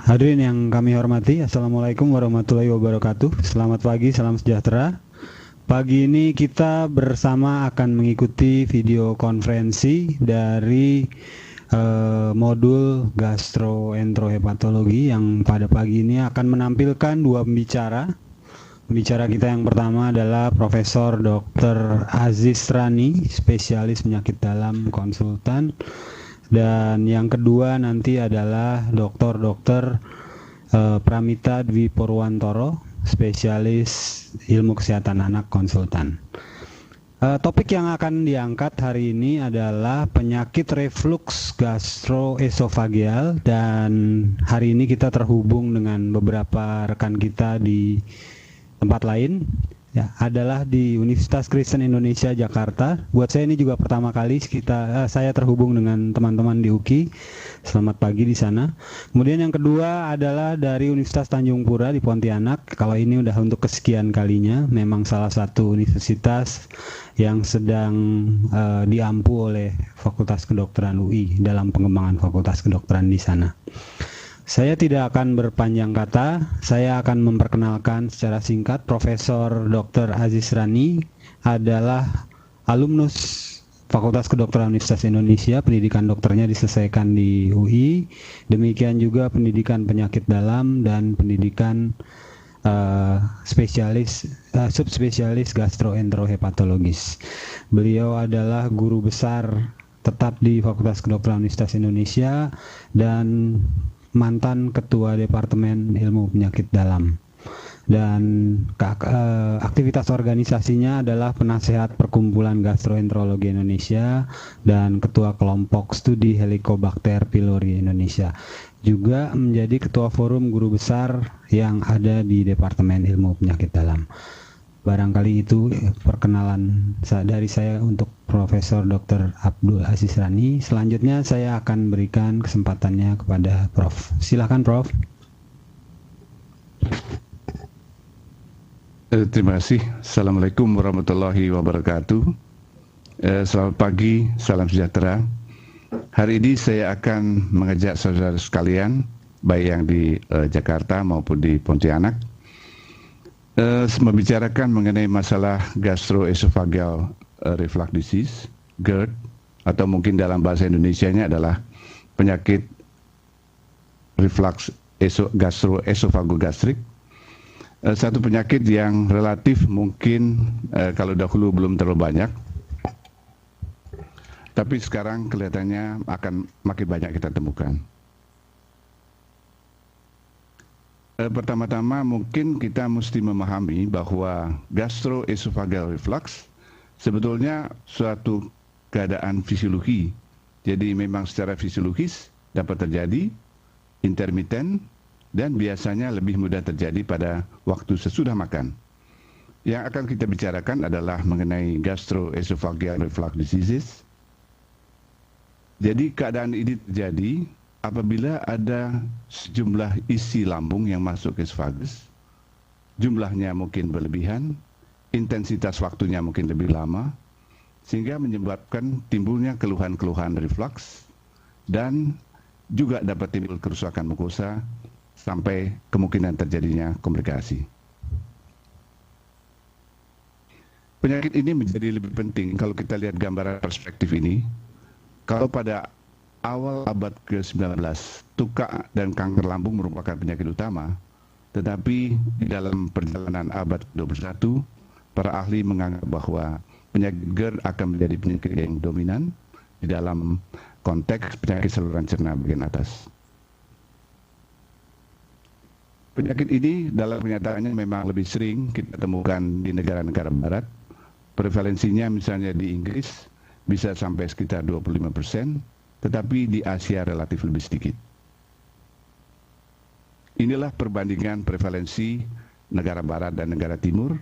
Hadirin yang kami hormati, Assalamualaikum warahmatullahi wabarakatuh. Selamat pagi, salam sejahtera. Pagi ini kita bersama akan mengikuti video konferensi dari modul gastroenterohepatologi yang pada pagi ini akan menampilkan dua pembicara. Pembicara kita yang pertama adalah Profesor Dr. Aziz Rani, spesialis penyakit dalam konsultan. Dan yang kedua nanti adalah Dr. Pramita Dwi Purwantoro, spesialis ilmu kesehatan anak konsultan. Topik yang akan diangkat hari ini adalah penyakit reflux gastroesofageal, dan hari ini kita terhubung dengan beberapa rekan kita di tempat lain. Ya, adalah di Universitas Kristen Indonesia Jakarta. Buat saya ini juga pertama kali saya terhubung dengan teman-teman di UKI. Selamat pagi di sana. Kemudian yang kedua adalah dari Universitas Tanjung Pura di Pontianak. Kalau ini udah untuk kesekian kalinya, memang salah satu universitas yang sedang diampu oleh Fakultas Kedokteran UI dalam pengembangan Fakultas Kedokteran di sana. Saya tidak akan berpanjang kata, saya akan memperkenalkan secara singkat. Profesor Dr. Aziz Rani adalah alumnus Fakultas Kedokteran Universitas Indonesia, pendidikan dokternya diselesaikan di UI, demikian juga pendidikan penyakit dalam dan pendidikan subspesialis gastroenterohepatologis. Beliau adalah guru besar tetap di Fakultas Kedokteran Universitas Indonesia dan mantan ketua Departemen Ilmu Penyakit Dalam, dan aktivitas organisasinya adalah penasehat Perkumpulan Gastroenterologi Indonesia dan ketua kelompok studi Helicobacter pylori Indonesia. Juga menjadi ketua forum guru besar yang ada di Departemen Ilmu Penyakit Dalam. Barangkali itu perkenalan dari saya untuk Profesor Dr. Abdul Aziz Rani. Selanjutnya saya akan berikan kesempatannya kepada Prof. Silakan Prof. Terima kasih. Assalamualaikum warahmatullahi wabarakatuh. Selamat pagi, salam sejahtera. Hari ini saya akan mengajak saudara sekalian, baik yang di Jakarta maupun di Pontianak, membicarakan mengenai masalah gastroesophageal reflux disease, GERD, atau mungkin dalam bahasa Indonesianya adalah penyakit reflux gastroesophagogastric. Satu penyakit yang relatif mungkin kalau dahulu belum terlalu banyak, tapi sekarang kelihatannya akan makin banyak kita temukan. Pertama-tama mungkin kita mesti memahami bahwa gastroesophageal reflux sebetulnya suatu keadaan fisiologi. Jadi memang secara fisiologis dapat terjadi, intermiten, dan biasanya lebih mudah terjadi pada waktu sesudah makan. Yang akan kita bicarakan adalah mengenai gastroesophageal reflux diseases. Jadi keadaan ini terjadi apabila ada sejumlah isi lambung yang masuk ke esophagus, jumlahnya mungkin berlebihan, intensitas waktunya mungkin lebih lama, sehingga menyebabkan timbulnya keluhan-keluhan reflux, dan juga dapat timbul kerusakan mukosa, sampai kemungkinan terjadinya komplikasi. Penyakit ini menjadi lebih penting kalau kita lihat gambaran perspektif ini. Kalau pada awal abad ke-19, tukak dan kanker lambung merupakan penyakit utama, tetapi di dalam perjalanan abad ke-21, para ahli menganggap bahwa penyakit GERD akan menjadi penyakit yang dominan di dalam konteks penyakit saluran cerna bagian atas. Penyakit ini dalam kenyataannya memang lebih sering kita temukan di negara-negara barat. Prevalensinya misalnya di Inggris bisa sampai sekitar 25%, tetapi di Asia relatif lebih sedikit. Inilah perbandingan prevalensi negara barat dan negara timur.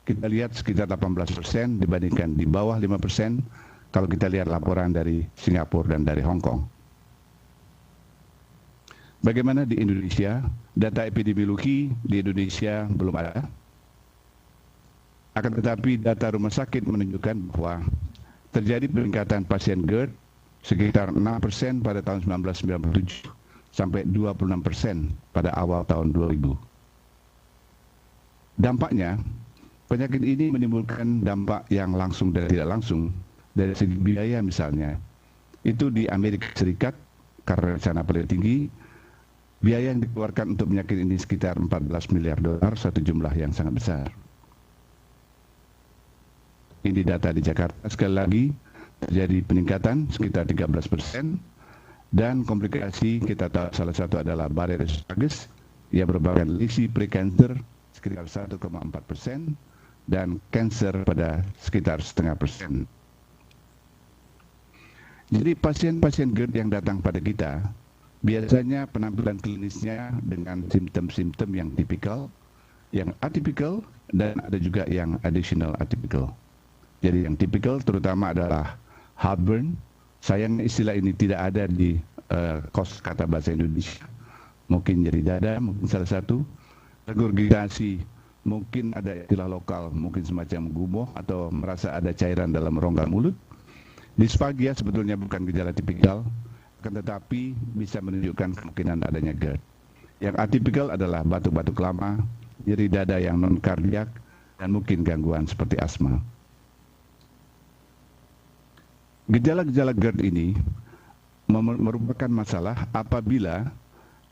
Kita lihat sekitar 18% dibandingkan di bawah 5% kalau kita lihat laporan dari Singapura dan dari Hong Kong. Bagaimana di Indonesia? Data epidemiologi di Indonesia belum ada. Akan tetapi data rumah sakit menunjukkan bahwa terjadi peningkatan pasien GERD sekitar 6% pada tahun 1997 sampai 26% pada awal tahun 2000. Dampaknya, penyakit ini menimbulkan dampak yang langsung dan tidak langsung dari segi biaya misalnya. Itu di Amerika Serikat, karena sana paling tinggi, biaya yang dikeluarkan untuk penyakit ini sekitar 14 miliar dolar, satu jumlah yang sangat besar. Ini data di Jakarta, sekali lagi terjadi peningkatan sekitar 13%, dan komplikasi kita tahu salah satu adalah Barrett esophagus yang merupakan lesi prekancer sekitar 1,4% dan kanker pada sekitar 0,5%. Jadi pasien-pasien GERD yang datang pada kita biasanya penampilan klinisnya dengan simptom-simptom yang tipikal, yang atypical, dan ada juga yang additional atypical. Jadi yang tipikal terutama adalah heartburn. Sayangnya istilah ini tidak ada di kosakata bahasa Indonesia. Mungkin nyeri dada, mungkin salah satu. Regurgitasi, mungkin ada istilah lokal, mungkin semacam gumoh atau merasa ada cairan dalam rongga mulut. Disfagia sebetulnya bukan gejala tipikal, akan tetapi bisa menunjukkan kemungkinan adanya GERD. Yang atipikal adalah batuk-batuk lama, nyeri dada yang non-kardiak, dan mungkin gangguan seperti asma. Gejala-gejala GERD ini merupakan masalah apabila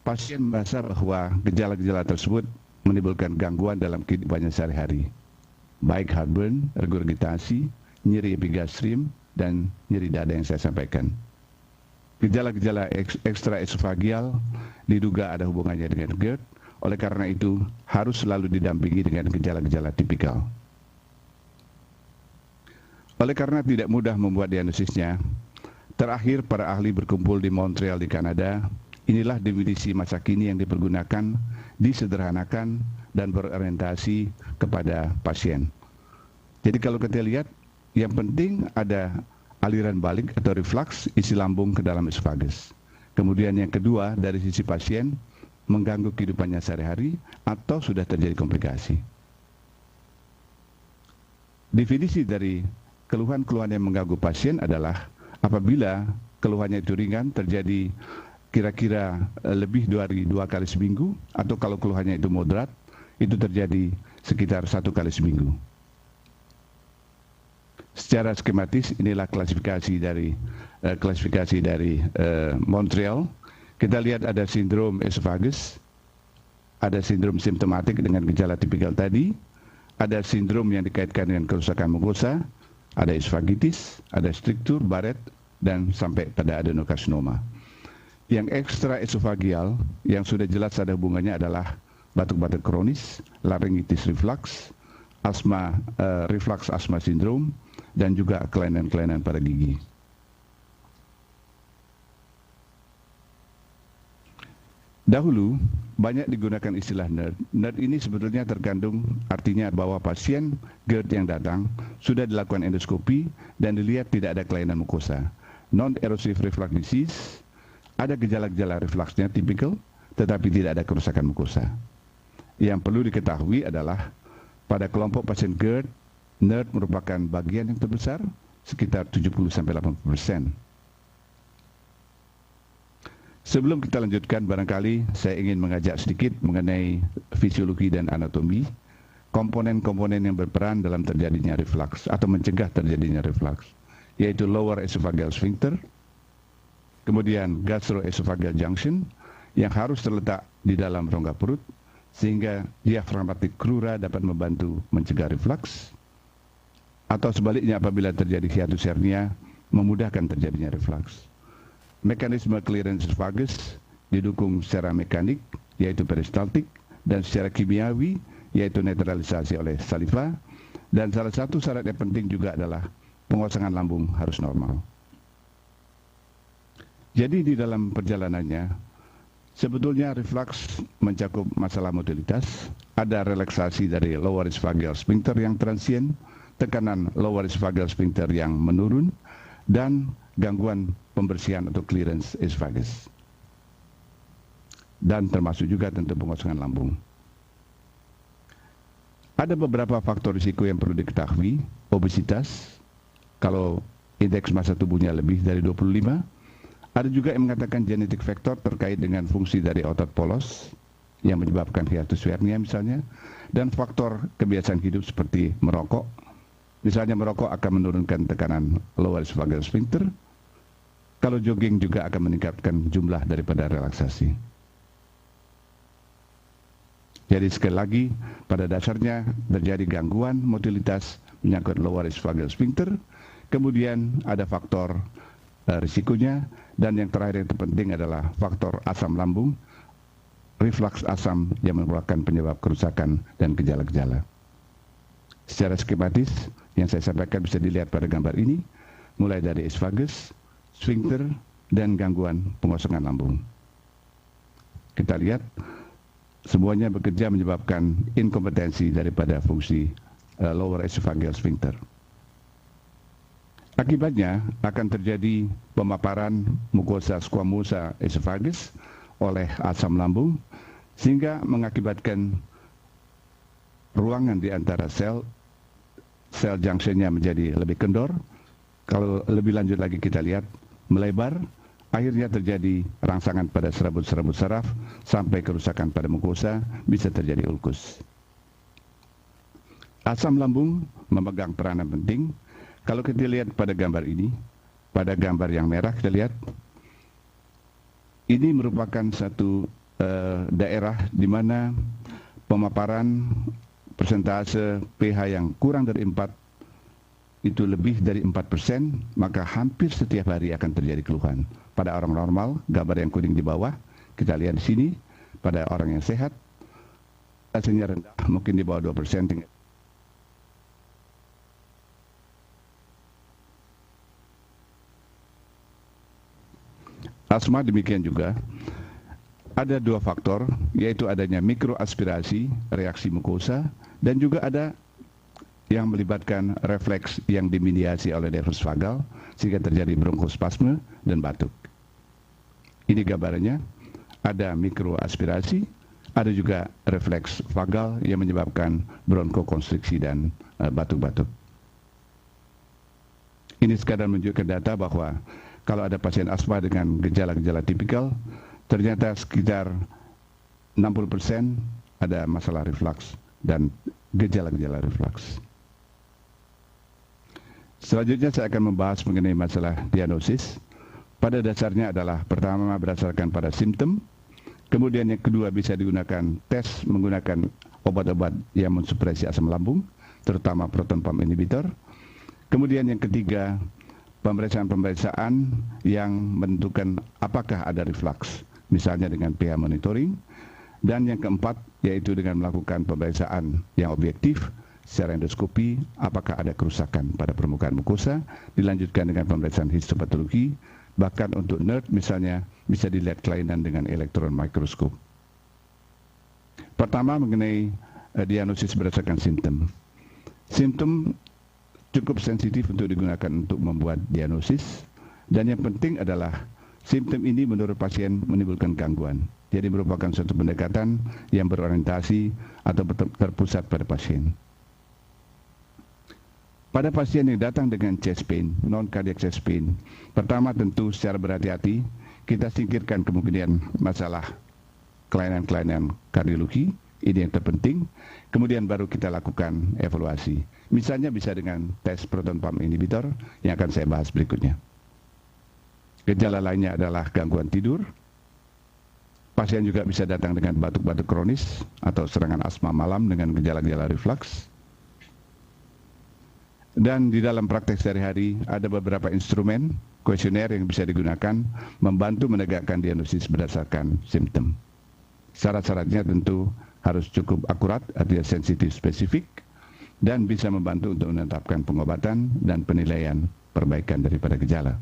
pasien merasa bahwa gejala-gejala tersebut menimbulkan gangguan dalam kehidupannya sehari-hari, baik heartburn, regurgitasi, nyeri epigastrim, dan nyeri dada yang saya sampaikan. Gejala-gejala ekstraesofagial diduga ada hubungannya dengan GERD, oleh karena itu harus selalu didampingi dengan gejala-gejala tipikal. Oleh karena tidak mudah membuat diagnosisnya, terakhir para ahli berkumpul di Montreal di Kanada. Inilah definisi masa kini yang dipergunakan, disederhanakan, dan berorientasi kepada pasien. Jadi kalau kita lihat, yang penting ada aliran balik atau reflux isi lambung ke dalam esophagus. Kemudian yang kedua, dari sisi pasien, mengganggu kehidupannya sehari-hari atau sudah terjadi komplikasi. Definisi dari keluhan-keluhan yang mengganggu pasien adalah apabila keluhannya itu ringan, terjadi kira-kira lebih dari 2 kali seminggu, atau kalau keluhannya itu moderat, itu terjadi sekitar 1 kali seminggu. Secara skematis, inilah klasifikasi dari Montreal. Kita lihat ada sindrom esophagus, ada sindrom simptomatik dengan gejala tipikal tadi, ada sindrom yang dikaitkan dengan kerusakan mukosa, ada esophagitis, ada struktur Barrett, dan sampai pada adenokarsinoma. Yang ekstra esofagial yang sudah jelas ada hubungannya adalah batuk-batuk kronis, laryngitis reflux, asma, reflux asma sindrom, dan juga kelainan-kelainan pada gigi. Dahulu banyak digunakan istilah NERD. NERD ini sebetulnya terkandung artinya bahwa pasien GERD yang datang sudah dilakukan endoskopi dan dilihat tidak ada kelainan mukosa. Non-erosive reflux disease, ada gejala-gejala refluksnya tipikal, tetapi tidak ada kerusakan mukosa. Yang perlu diketahui adalah pada kelompok pasien GERD, NERD merupakan bagian yang terbesar, sekitar 70-80%. Sebelum kita lanjutkan, barangkali saya ingin mengajak sedikit mengenai fisiologi dan anatomi, komponen-komponen yang berperan dalam terjadinya reflux atau mencegah terjadinya reflux, yaitu lower esophageal sphincter, kemudian gastroesophageal junction yang harus terletak di dalam rongga perut, sehingga diaphragmatic crura dapat membantu mencegah reflux, atau sebaliknya apabila terjadi hiatus hernia, memudahkan terjadinya reflux. Mekanisme clearance esophagus didukung secara mekanik, yaitu peristaltik, dan secara kimiawi, yaitu netralisasi oleh saliva, dan salah satu syarat yang penting juga adalah pengosongan lambung harus normal. Jadi di dalam perjalanannya, sebetulnya reflux mencakup masalah motilitas, ada relaksasi dari lower esophageal sphincter yang transient, tekanan lower esophageal sphincter yang menurun, dan gangguan pembersihan atau clearance esophagus. Dan termasuk juga tentu pengosongan lambung. Ada beberapa faktor risiko yang perlu diketahui. Obesitas, kalau indeks massa tubuhnya lebih dari 25, Ada juga yang mengatakan genetic factor terkait dengan fungsi dari otot polos yang menyebabkan hiatus hernia misalnya, dan faktor kebiasaan hidup seperti merokok. Misalnya merokok akan menurunkan tekanan lower esophageal sphincter. Kalau jogging juga akan meningkatkan jumlah daripada relaksasi. Jadi sekali lagi, pada dasarnya terjadi gangguan motilitas menyangkut lower esophageal sphincter, kemudian ada faktor risikonya, dan yang terakhir yang terpenting adalah faktor asam lambung, reflux asam yang merupakan penyebab kerusakan dan gejala-gejala. Secara skematis, yang saya sampaikan bisa dilihat pada gambar ini, mulai dari esophagus, sphincter, dan gangguan pengosongan lambung. Kita lihat, semuanya bekerja menyebabkan inkompetensi daripada fungsi lower esophageal sphincter. Akibatnya akan terjadi pemaparan mukosa squamosa esophagus oleh asam lambung, sehingga mengakibatkan ruangan di antara sel junctionnya menjadi lebih kendor. Kalau lebih lanjut lagi kita lihat, melebar, akhirnya terjadi rangsangan pada serabut-serabut saraf sampai kerusakan pada mukosa, bisa terjadi ulkus. Asam lambung memegang peranan penting. Kalau kita lihat pada gambar ini, pada gambar yang merah kita lihat, ini merupakan satu daerah di mana pemaparan persentase pH yang kurang dari 4 itu lebih dari 4%, maka hampir setiap hari akan terjadi keluhan. Pada orang normal, gambar yang kuning di bawah, kita lihat di sini, pada orang yang sehat, hasilnya rendah, mungkin di bawah 2%. Asma demikian juga. Ada dua faktor, yaitu adanya mikroaspirasi, reaksi mukosa, dan juga ada yang melibatkan refleks yang dimediasi oleh nervus vagal, sehingga terjadi bronkospasme dan batuk. Ini gambarannya, ada mikroaspirasi, ada juga refleks vagal yang menyebabkan bronkokonstriksi dan batuk-batuk. Ini sekadar menunjukkan data bahwa kalau ada pasien asma dengan gejala-gejala tipikal, ternyata sekitar 60% ada masalah reflux dan gejala-gejala reflux. Selanjutnya saya akan membahas mengenai masalah diagnosis. Pada dasarnya adalah pertama berdasarkan pada simptom, kemudian yang kedua bisa digunakan tes menggunakan obat-obat yang mensupresi asam lambung, terutama proton pump inhibitor. Kemudian yang ketiga, pemeriksaan-pemeriksaan yang menentukan apakah ada reflux, misalnya dengan pH monitoring. Dan yang keempat, yaitu dengan melakukan pemeriksaan yang objektif secara endoskopi, apakah ada kerusakan pada permukaan mukosa, dilanjutkan dengan pemeriksaan histopatologi, bahkan untuk NERD misalnya bisa dilihat kelainan dengan elektron mikroskop. Pertama mengenai diagnosis berdasarkan simptom. Simptom cukup sensitif untuk digunakan untuk membuat diagnosis, dan yang penting adalah simptom ini menurut pasien menimbulkan gangguan. Jadi merupakan suatu pendekatan yang berorientasi atau terpusat pada pasien. Pada pasien yang datang dengan chest pain, non-cardiac chest pain, pertama tentu secara berhati-hati kita singkirkan kemungkinan masalah kelainan-kelainan kardiologi, ini yang terpenting. Kemudian baru kita lakukan evaluasi. Misalnya bisa dengan tes proton pump inhibitor yang akan saya bahas berikutnya. Gejala lainnya adalah gangguan tidur. Pasien juga bisa datang dengan batuk-batuk kronis atau serangan asma malam dengan gejala-gejala reflux. Dan di dalam praktek sehari-hari ada beberapa instrumen kuesioner yang bisa digunakan membantu menegakkan diagnosis berdasarkan simptom. Syarat-syaratnya tentu harus cukup akurat, artinya sensitif spesifik, dan bisa membantu untuk menetapkan pengobatan dan penilaian perbaikan daripada gejala.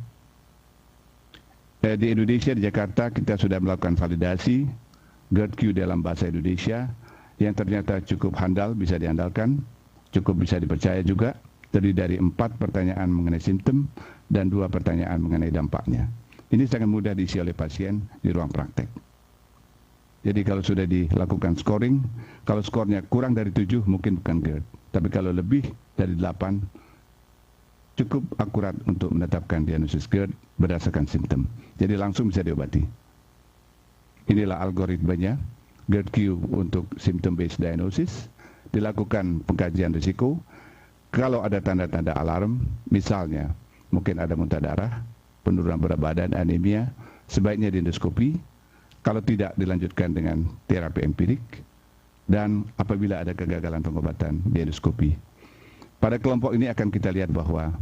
Di Indonesia, di Jakarta, kita sudah melakukan validasi GERD-Q dalam bahasa Indonesia yang ternyata cukup handal, bisa diandalkan, cukup bisa dipercaya juga, terdiri dari 4 pertanyaan mengenai simptom dan 2 pertanyaan mengenai dampaknya. Ini sangat mudah diisi oleh pasien di ruang praktek. Jadi kalau sudah dilakukan scoring, kalau skornya kurang dari 7 mungkin bukan GERD. Tapi kalau lebih dari 8, cukup akurat untuk menetapkan diagnosis GERD berdasarkan simptom. Jadi langsung bisa diobati. Inilah algoritmanya GERD-Q untuk symptom based diagnosis. Dilakukan pengkajian risiko. Kalau ada tanda-tanda alarm, misalnya mungkin ada muntah darah, penurunan berat badan, anemia, sebaiknya diendoskopi. Kalau tidak, dilanjutkan dengan terapi empirik. Dan apabila ada kegagalan pengobatan, diendoskopi. Pada kelompok ini akan kita lihat bahwa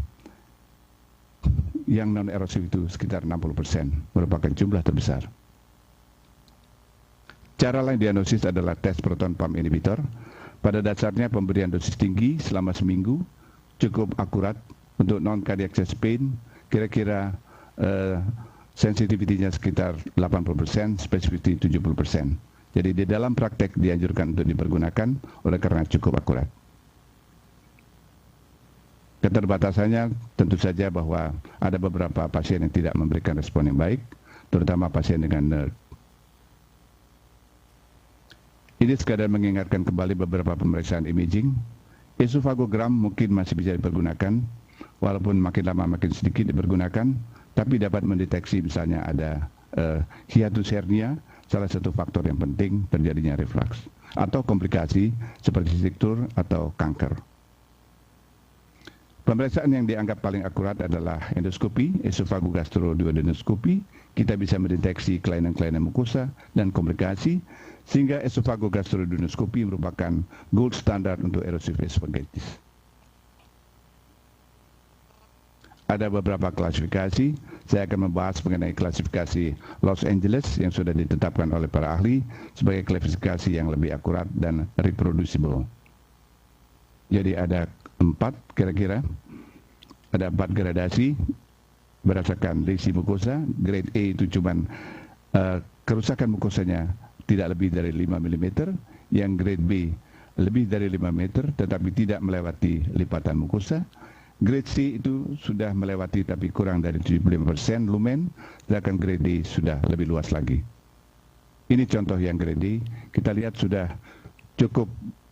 yang non-erosif itu sekitar 60%, merupakan jumlah terbesar. Cara lain diagnosis adalah tes proton pump inhibitor. Pada dasarnya pemberian dosis tinggi selama seminggu cukup akurat untuk non-cardiac chest pain, kira-kira sensitivitinya sekitar 80%, specificity 70%. Jadi di dalam praktek dianjurkan untuk dipergunakan oleh karena cukup akurat. Keterbatasannya tentu saja bahwa ada beberapa pasien yang tidak memberikan respon yang baik, terutama pasien dengan NERD. Ini sekadar mengingatkan kembali beberapa pemeriksaan imaging. Esofagogram mungkin masih bisa dipergunakan, walaupun makin lama makin sedikit dipergunakan, tapi dapat mendeteksi misalnya ada hiatus hernia, salah satu faktor yang penting terjadinya reflux, atau komplikasi seperti struktur atau kanker. Pemeriksaan yang dianggap paling akurat adalah endoskopi, esophagogastroduodenoskopi. Kita bisa mendeteksi kelainan-kelainan mukosa dan komplikasi, sehingga esophagogastroduodenoskopi merupakan gold standard untuk erosive esophagitis. Ada beberapa klasifikasi. Saya akan membahas mengenai klasifikasi Los Angeles yang sudah ditetapkan oleh para ahli sebagai klasifikasi yang lebih akurat dan reproducible. Jadi ada 4 kira-kira. Ada 4 gradasi berdasarkan lesi mukosa. Grade A itu cuman kerusakan mukosanya tidak lebih dari 5 mm. Yang grade B lebih dari 5 meter tetapi tidak melewati lipatan mukosa. Grade C itu sudah melewati tapi kurang dari 75% lumen, sedangkan grade D sudah lebih luas lagi. Ini contoh yang grade D. Kita lihat sudah cukup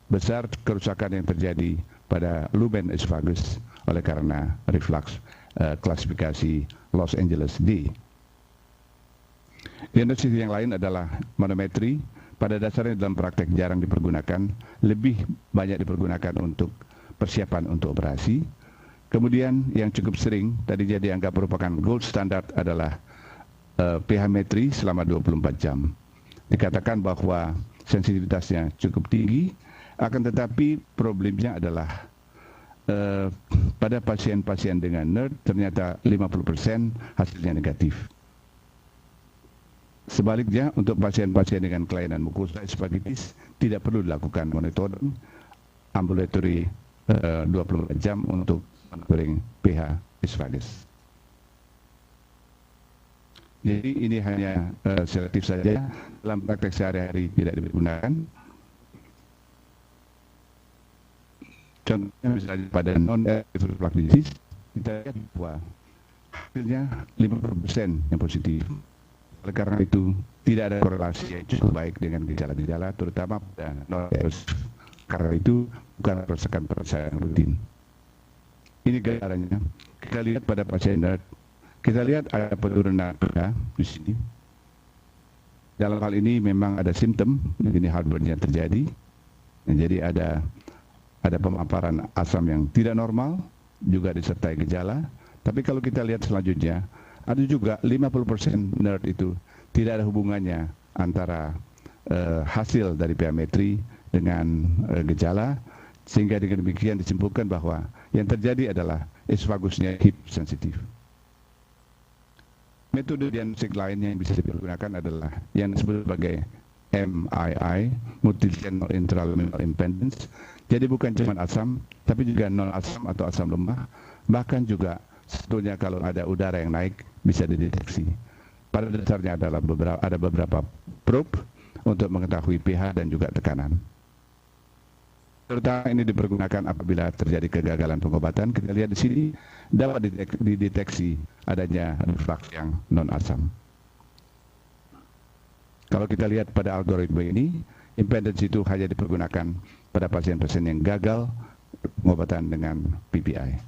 besar kerusakan yang terjadi pada lumen esophagus oleh karena reflux, klasifikasi Los Angeles D. Diagnosis yang lain adalah manometri. Pada dasarnya dalam praktek jarang dipergunakan, lebih banyak dipergunakan untuk persiapan untuk operasi. Kemudian yang cukup sering, tadinya dianggap merupakan gold standard adalah pH metri selama 24 jam. Dikatakan bahwa sensitivitasnya cukup tinggi, akan tetapi problemnya adalah pada pasien-pasien dengan NERD ternyata 50% hasilnya negatif. Sebaliknya untuk pasien-pasien dengan kelainan mukosa esophagitis tidak perlu dilakukan monitoring ambulatory 24 jam untuk monitoring pH esophagus. Jadi ini hanya selektif saja, dalam praktek sehari-hari tidak digunakan. Contohnya misalnya pada non-erosive plaque disease, kita lihat bahwa hasilnya 50% yang positif. Oleh karena itu, tidak ada korelasi yang cukup baik dengan gejala-gejala, terutama pada non-erosive. Karena itu, bukan perasaan rutin. Ini gambarannya. Kita lihat pada pasien NERD, kita lihat ada penurunan pH di sini. Dalam hal ini memang ada simptom, ini heartburn-nya terjadi. Jadi ada pemaparan asam yang tidak normal, juga disertai gejala. Tapi kalau kita lihat selanjutnya, ada juga 50% NERD itu tidak ada hubungannya antara hasil dari pH metri dengan gejala, sehingga dengan demikian disimpulkan bahwa yang terjadi adalah esofagusnya HIP sensitif. Metode diagnostik lain yang bisa digunakan adalah yang disebut sebagai MII, multi-channel intraluminal impedance. Jadi bukan cuma asam, tapi juga non asam atau asam lemah. Bahkan juga sebetulnya kalau ada udara yang naik bisa dideteksi. Pada dasarnya adalah ada beberapa probe untuk mengetahui pH dan juga tekanan. Terutama ini dipergunakan apabila terjadi kegagalan pengobatan. Kita lihat di sini dapat dideteksi adanya reflux yang non asam. Kalau kita lihat pada algoritma ini, impedance itu hanya dipergunakan pada pasien-pasien yang gagal pengobatan dengan PPI.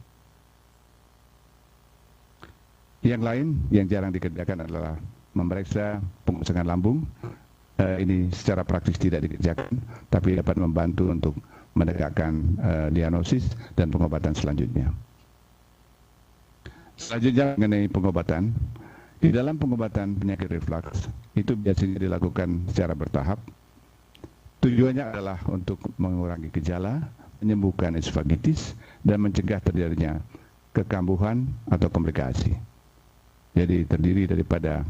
Yang lain yang jarang dikerjakan adalah memeriksa pengosongan lambung. Ini secara praktis tidak dikerjakan, tapi dapat membantu untuk menegakkan diagnosis dan pengobatan selanjutnya. Selanjutnya mengenai pengobatan, di dalam pengobatan penyakit reflux itu biasanya dilakukan secara bertahap. Tujuannya adalah untuk mengurangi gejala, menyembuhkan esophagitis, dan mencegah terjadinya kekambuhan atau komplikasi. Jadi terdiri daripada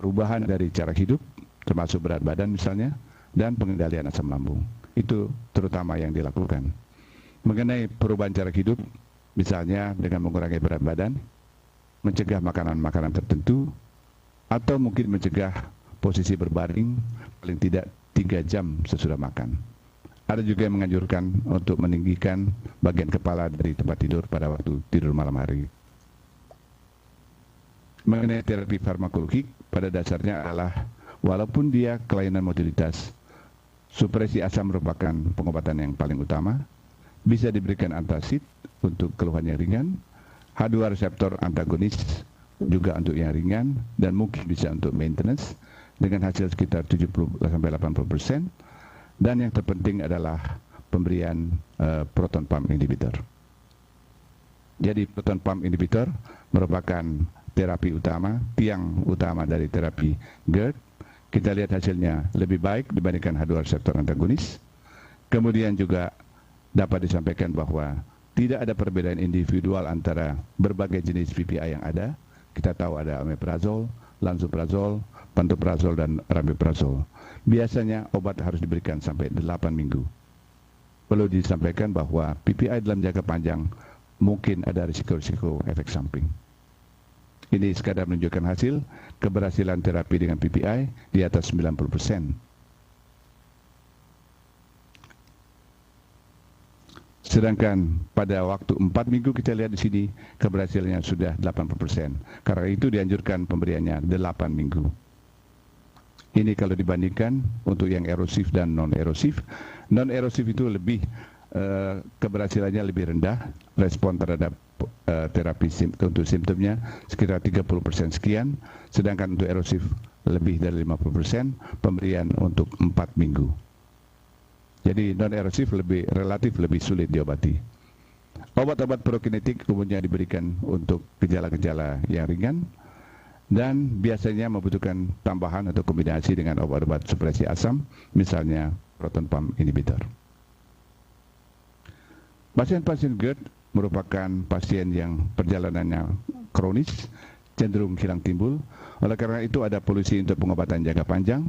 perubahan dari cara hidup, termasuk berat badan misalnya, dan pengendalian asam lambung. Itu terutama yang dilakukan. Mengenai perubahan cara hidup, misalnya dengan mengurangi berat badan, mencegah makanan-makanan tertentu, atau mungkin mencegah posisi berbaring paling tidak 3 jam sesudah makan. Ada juga yang menganjurkan untuk meninggikan bagian kepala dari tempat tidur pada waktu tidur malam hari. Mengenai terapi farmakologik, pada dasarnya adalah walaupun dia kelainan mobilitas, supresi asam merupakan pengobatan yang paling utama. Bisa diberikan antacid untuk keluhan yang ringan, H2 reseptor antagonis juga untuk yang ringan, dan mungkin bisa untuk maintenance dengan hasil sekitar 70-80%. Dan yang terpenting adalah pemberian proton pump inhibitor. Jadi proton pump inhibitor merupakan terapi utama, tiang utama dari terapi GERD. Kita lihat hasilnya lebih baik dibandingkan H2 reseptor antagonis. Kemudian juga dapat disampaikan bahwa tidak ada perbedaan individual antara berbagai jenis PPI yang ada. Kita tahu ada omeprazol, lansoprazol, pantoprazol, dan rabeprazol. Biasanya obat harus diberikan sampai 8 minggu. Perlu disampaikan bahwa PPI dalam jangka panjang mungkin ada risiko-risiko efek samping. Ini sekadar menunjukkan hasil keberhasilan terapi dengan PPI di atas 90%. Sedangkan pada waktu 4 minggu kita lihat di sini keberhasilannya sudah 80%. Karena itu dianjurkan pemberiannya 8 minggu. Ini kalau dibandingkan untuk yang erosif dan non-erosif. Non-erosif itu lebih keberhasilannya lebih rendah, respon terhadap terapi untuk simptomnya sekitar 30% sekian, sedangkan untuk erosif lebih dari 50%, pemberian untuk 4 minggu. Jadi non-erosif relatif lebih sulit diobati. Obat-obat prokinetik umumnya diberikan untuk gejala-gejala yang ringan dan biasanya membutuhkan tambahan atau kombinasi dengan obat-obat supresi asam, misalnya proton pump inhibitor. Pasien-pasien GERD merupakan pasien yang perjalanannya kronis, cenderung hilang timbul. Oleh karena itu ada polusi untuk pengobatan jangka panjang,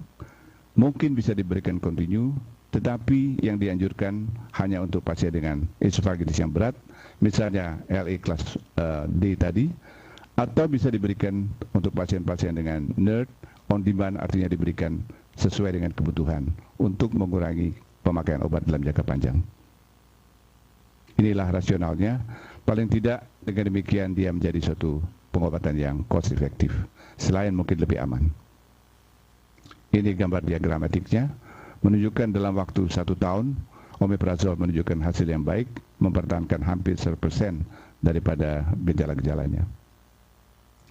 mungkin bisa diberikan kontinu, tetapi yang dianjurkan hanya untuk pasien dengan esofagitis yang berat, misalnya LE kelas D tadi, atau bisa diberikan untuk pasien-pasien dengan NERD on demand, artinya diberikan sesuai dengan kebutuhan untuk mengurangi pemakaian obat dalam jangka panjang. Inilah rasionalnya. Paling tidak dengan demikian dia menjadi suatu pengobatan yang cost efektif, selain mungkin lebih aman. Ini gambar diagramatiknya, menunjukkan dalam waktu 1 tahun, omeprazol menunjukkan hasil yang baik, mempertahankan hampir 100% daripada gejala-gejalanya.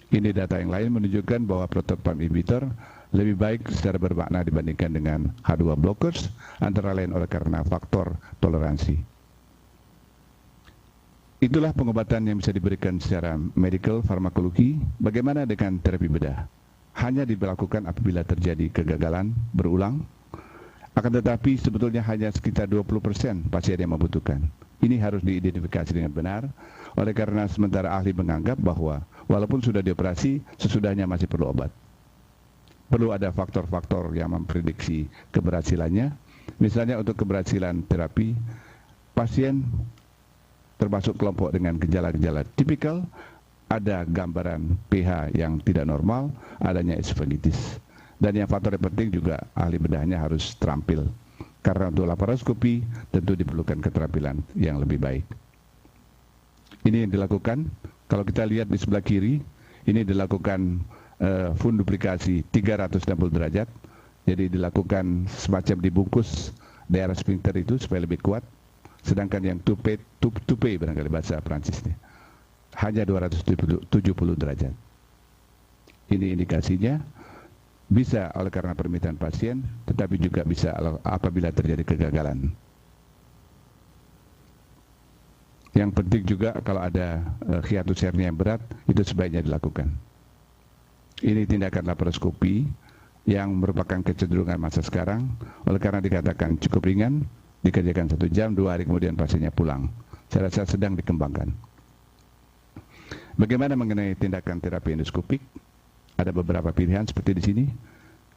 Ini data yang lain menunjukkan bahwa proton pump inhibitor lebih baik secara bermakna dibandingkan dengan H2 blockers, antara lain oleh karena faktor toleransi. Itulah pengobatan yang bisa diberikan secara medical farmakologi. Bagaimana dengan terapi bedah? Hanya diberlakukan apabila terjadi kegagalan berulang. Akan tetapi sebetulnya hanya sekitar 20% pasien yang membutuhkan. Ini harus diidentifikasi dengan benar. Oleh karena sementara ahli menganggap bahwa walaupun sudah dioperasi, sesudahnya masih perlu obat. Perlu ada faktor-faktor yang memprediksi keberhasilannya. Misalnya untuk keberhasilan terapi, pasien termasuk kelompok dengan gejala-gejala tipikal, ada gambaran pH yang tidak normal, adanya esophagitis. Dan yang faktor yang penting juga ahli bedahnya harus terampil. Karena untuk laparoskopi tentu diperlukan keterampilan yang lebih baik. Ini yang dilakukan, kalau kita lihat di sebelah kiri, ini dilakukan funduplikasi 360 derajat. Jadi dilakukan semacam dibungkus daerah sphincter itu supaya lebih kuat. Sedangkan yang tupe barangkali bahasa Prancisnya. hanya 270 derajat. Ini indikasinya bisa oleh karena permintaan pasien, tetapi juga bisa apabila terjadi kegagalan. Yang penting juga kalau ada hiatus hernia yang berat, itu sebaiknya dilakukan. Ini tindakan laparoskopi yang merupakan kecenderungan masa sekarang, oleh karena dikatakan cukup ringan, dikerjakan 1 jam, 2 hari kemudian pasiennya pulang. Saya rasa sedang dikembangkan. Bagaimana mengenai tindakan terapi endoskopik? Ada beberapa pilihan seperti di sini.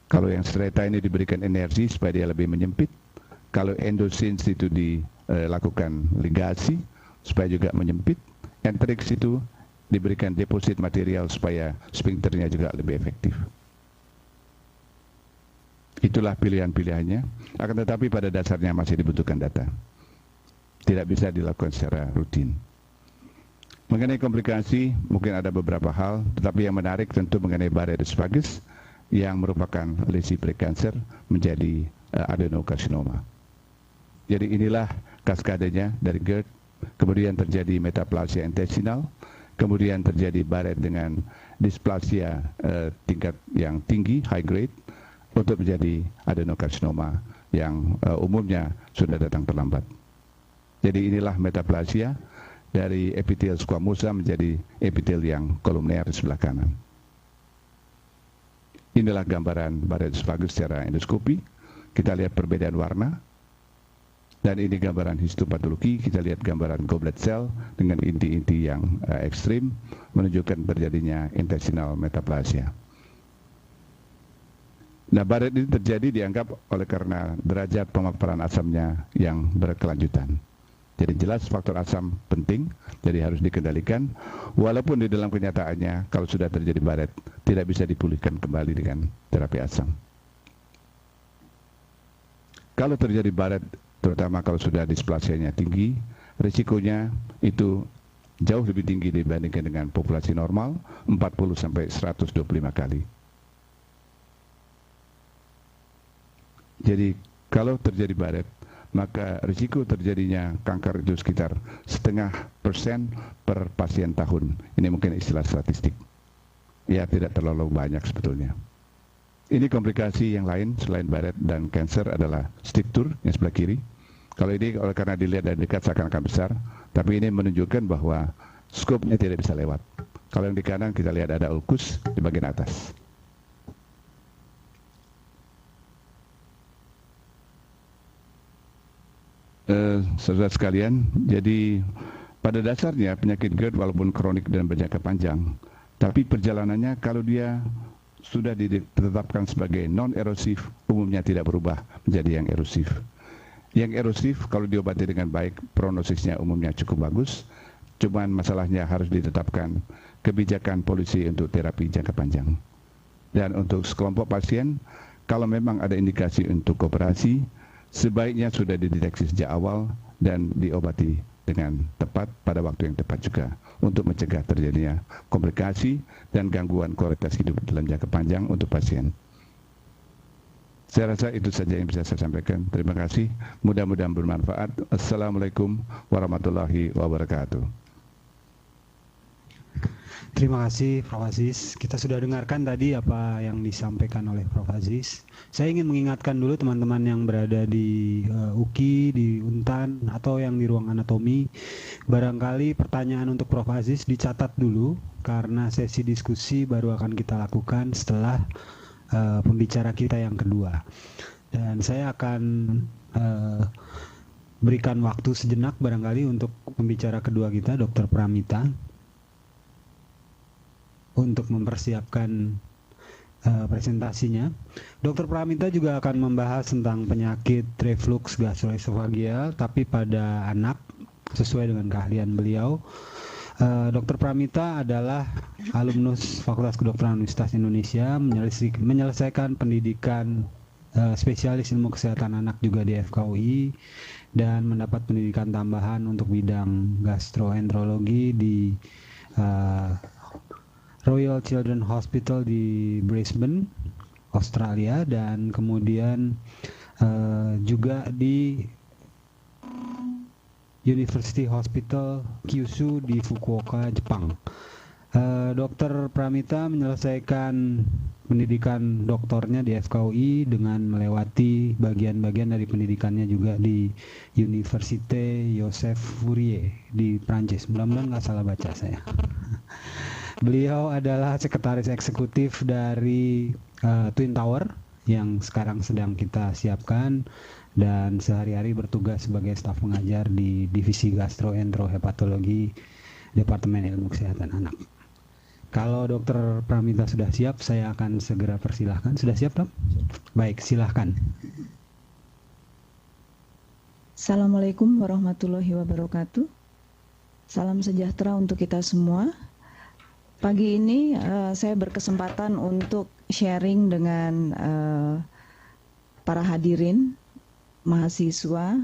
Kalau yang strata ini diberikan energi supaya dia lebih menyempit. Kalau endosins itu dilakukan ligasi supaya juga menyempit. Enterix itu diberikan deposit material supaya sphincternya juga lebih efektif. Itulah pilihan-pilihannya. Akan tetapi pada dasarnya masih dibutuhkan data. Tidak bisa dilakukan secara rutin. Mengenai komplikasi, mungkin ada beberapa hal, tetapi yang menarik tentu mengenai Barrett's esophagus yang merupakan lesi prekanser menjadi adenokarsinoma. Jadi inilah kaskadenya dari GERD, kemudian terjadi metaplasia intestinal, kemudian terjadi Barrett dengan displasia tingkat yang tinggi, high grade, untuk menjadi adenokarsinoma yang umumnya sudah datang terlambat. Jadi inilah metaplasia dari epitel squamosa menjadi epitel yang kolumner di sebelah kanan. Inilah gambaran Barrett's esophagus secara endoskopi. Kita lihat perbedaan warna. Dan ini gambaran histopatologi. Kita lihat gambaran goblet cell dengan inti-inti yang ekstrim menunjukkan terjadinya intestinal metaplasia. Nah, Barrett ini terjadi dianggap oleh karena derajat pemaparan asamnya yang berkelanjutan. Jadi jelas faktor asam penting, jadi harus dikendalikan. Walaupun di dalam kenyataannya kalau sudah terjadi Barrett tidak bisa dipulihkan kembali dengan terapi asam. Kalau terjadi Barrett, terutama kalau sudah displasianya tinggi, risikonya itu jauh lebih tinggi dibandingkan dengan populasi normal, 40 sampai 125 kali. Jadi kalau terjadi Barrett, maka risiko terjadinya kanker itu sekitar 0,5% per pasien tahun. Ini mungkin istilah statistik. Ya, tidak terlalu banyak sebetulnya. Ini komplikasi yang lain selain Barrett dan kanker adalah struktur yang sebelah kiri. Kalau ini oleh karena dilihat dari dekat seakan-akan besar, tapi ini menunjukkan bahwa skopnya tidak bisa lewat. Kalau yang di kanan kita lihat ada ulkus di bagian atas. Saudara sekalian, jadi pada dasarnya penyakit GERD walaupun kronik dan berjangka panjang, tapi perjalanannya kalau dia sudah ditetapkan sebagai non-erosif, umumnya tidak berubah menjadi yang erosif. Yang erosif kalau diobati dengan baik, prognosisnya umumnya cukup bagus, cuman masalahnya harus ditetapkan kebijakan polisi untuk terapi jangka panjang. Dan untuk sekelompok pasien, kalau memang ada indikasi untuk operasi, sebaiknya sudah dideteksi sejak awal dan diobati dengan tepat pada waktu yang tepat juga untuk mencegah terjadinya komplikasi dan gangguan kualitas hidup dalam jangka panjang untuk pasien. Saya rasa itu saja yang bisa saya sampaikan. Terima kasih. Mudah-mudahan bermanfaat. Assalamualaikum warahmatullahi wabarakatuh. Terima kasih Prof. Aziz. Kita sudah dengarkan tadi apa yang disampaikan oleh Prof. Aziz. Saya ingin mengingatkan dulu teman-teman yang berada di UKI, di Untan, atau yang di ruang anatomi. Barangkali pertanyaan untuk Prof. Aziz dicatat dulu, karena sesi diskusi baru akan kita lakukan setelah pembicara kita yang kedua. Dan saya akan berikan waktu sejenak barangkali untuk pembicara kedua kita, Dr. Pramita, untuk mempersiapkan presentasinya. Dr. Pramita juga akan membahas tentang penyakit reflux gastroesofageal tapi pada anak sesuai dengan keahlian beliau. Dr. Pramita adalah alumnus Fakultas Kedokteran Universitas Indonesia, menyelesaikan pendidikan spesialis ilmu kesehatan anak juga di FKUI dan mendapat pendidikan tambahan untuk bidang gastroenterologi di Royal Children's Hospital di Brisbane, Australia, dan kemudian juga di University Hospital Kyushu di Fukuoka, Jepang. Dr. Pramita menyelesaikan pendidikan doktornya di FKUI dengan melewati bagian-bagian dari pendidikannya juga di Université Joseph Fourier di Prancis. Mudah-mudahan nggak salah baca saya. Beliau adalah sekretaris eksekutif dari Twin Tower yang sekarang sedang kita siapkan dan sehari-hari bertugas sebagai staf pengajar di Divisi Gastroenterohepatologi Departemen Ilmu Kesehatan Anak. Kalau Dokter Pramita sudah siap, saya akan segera persilahkan. Sudah siap, Dok? Baik, silahkan. Assalamualaikum warahmatullahi wabarakatuh. Salam sejahtera untuk kita semua. Pagi ini saya berkesempatan untuk sharing dengan para hadirin, mahasiswa,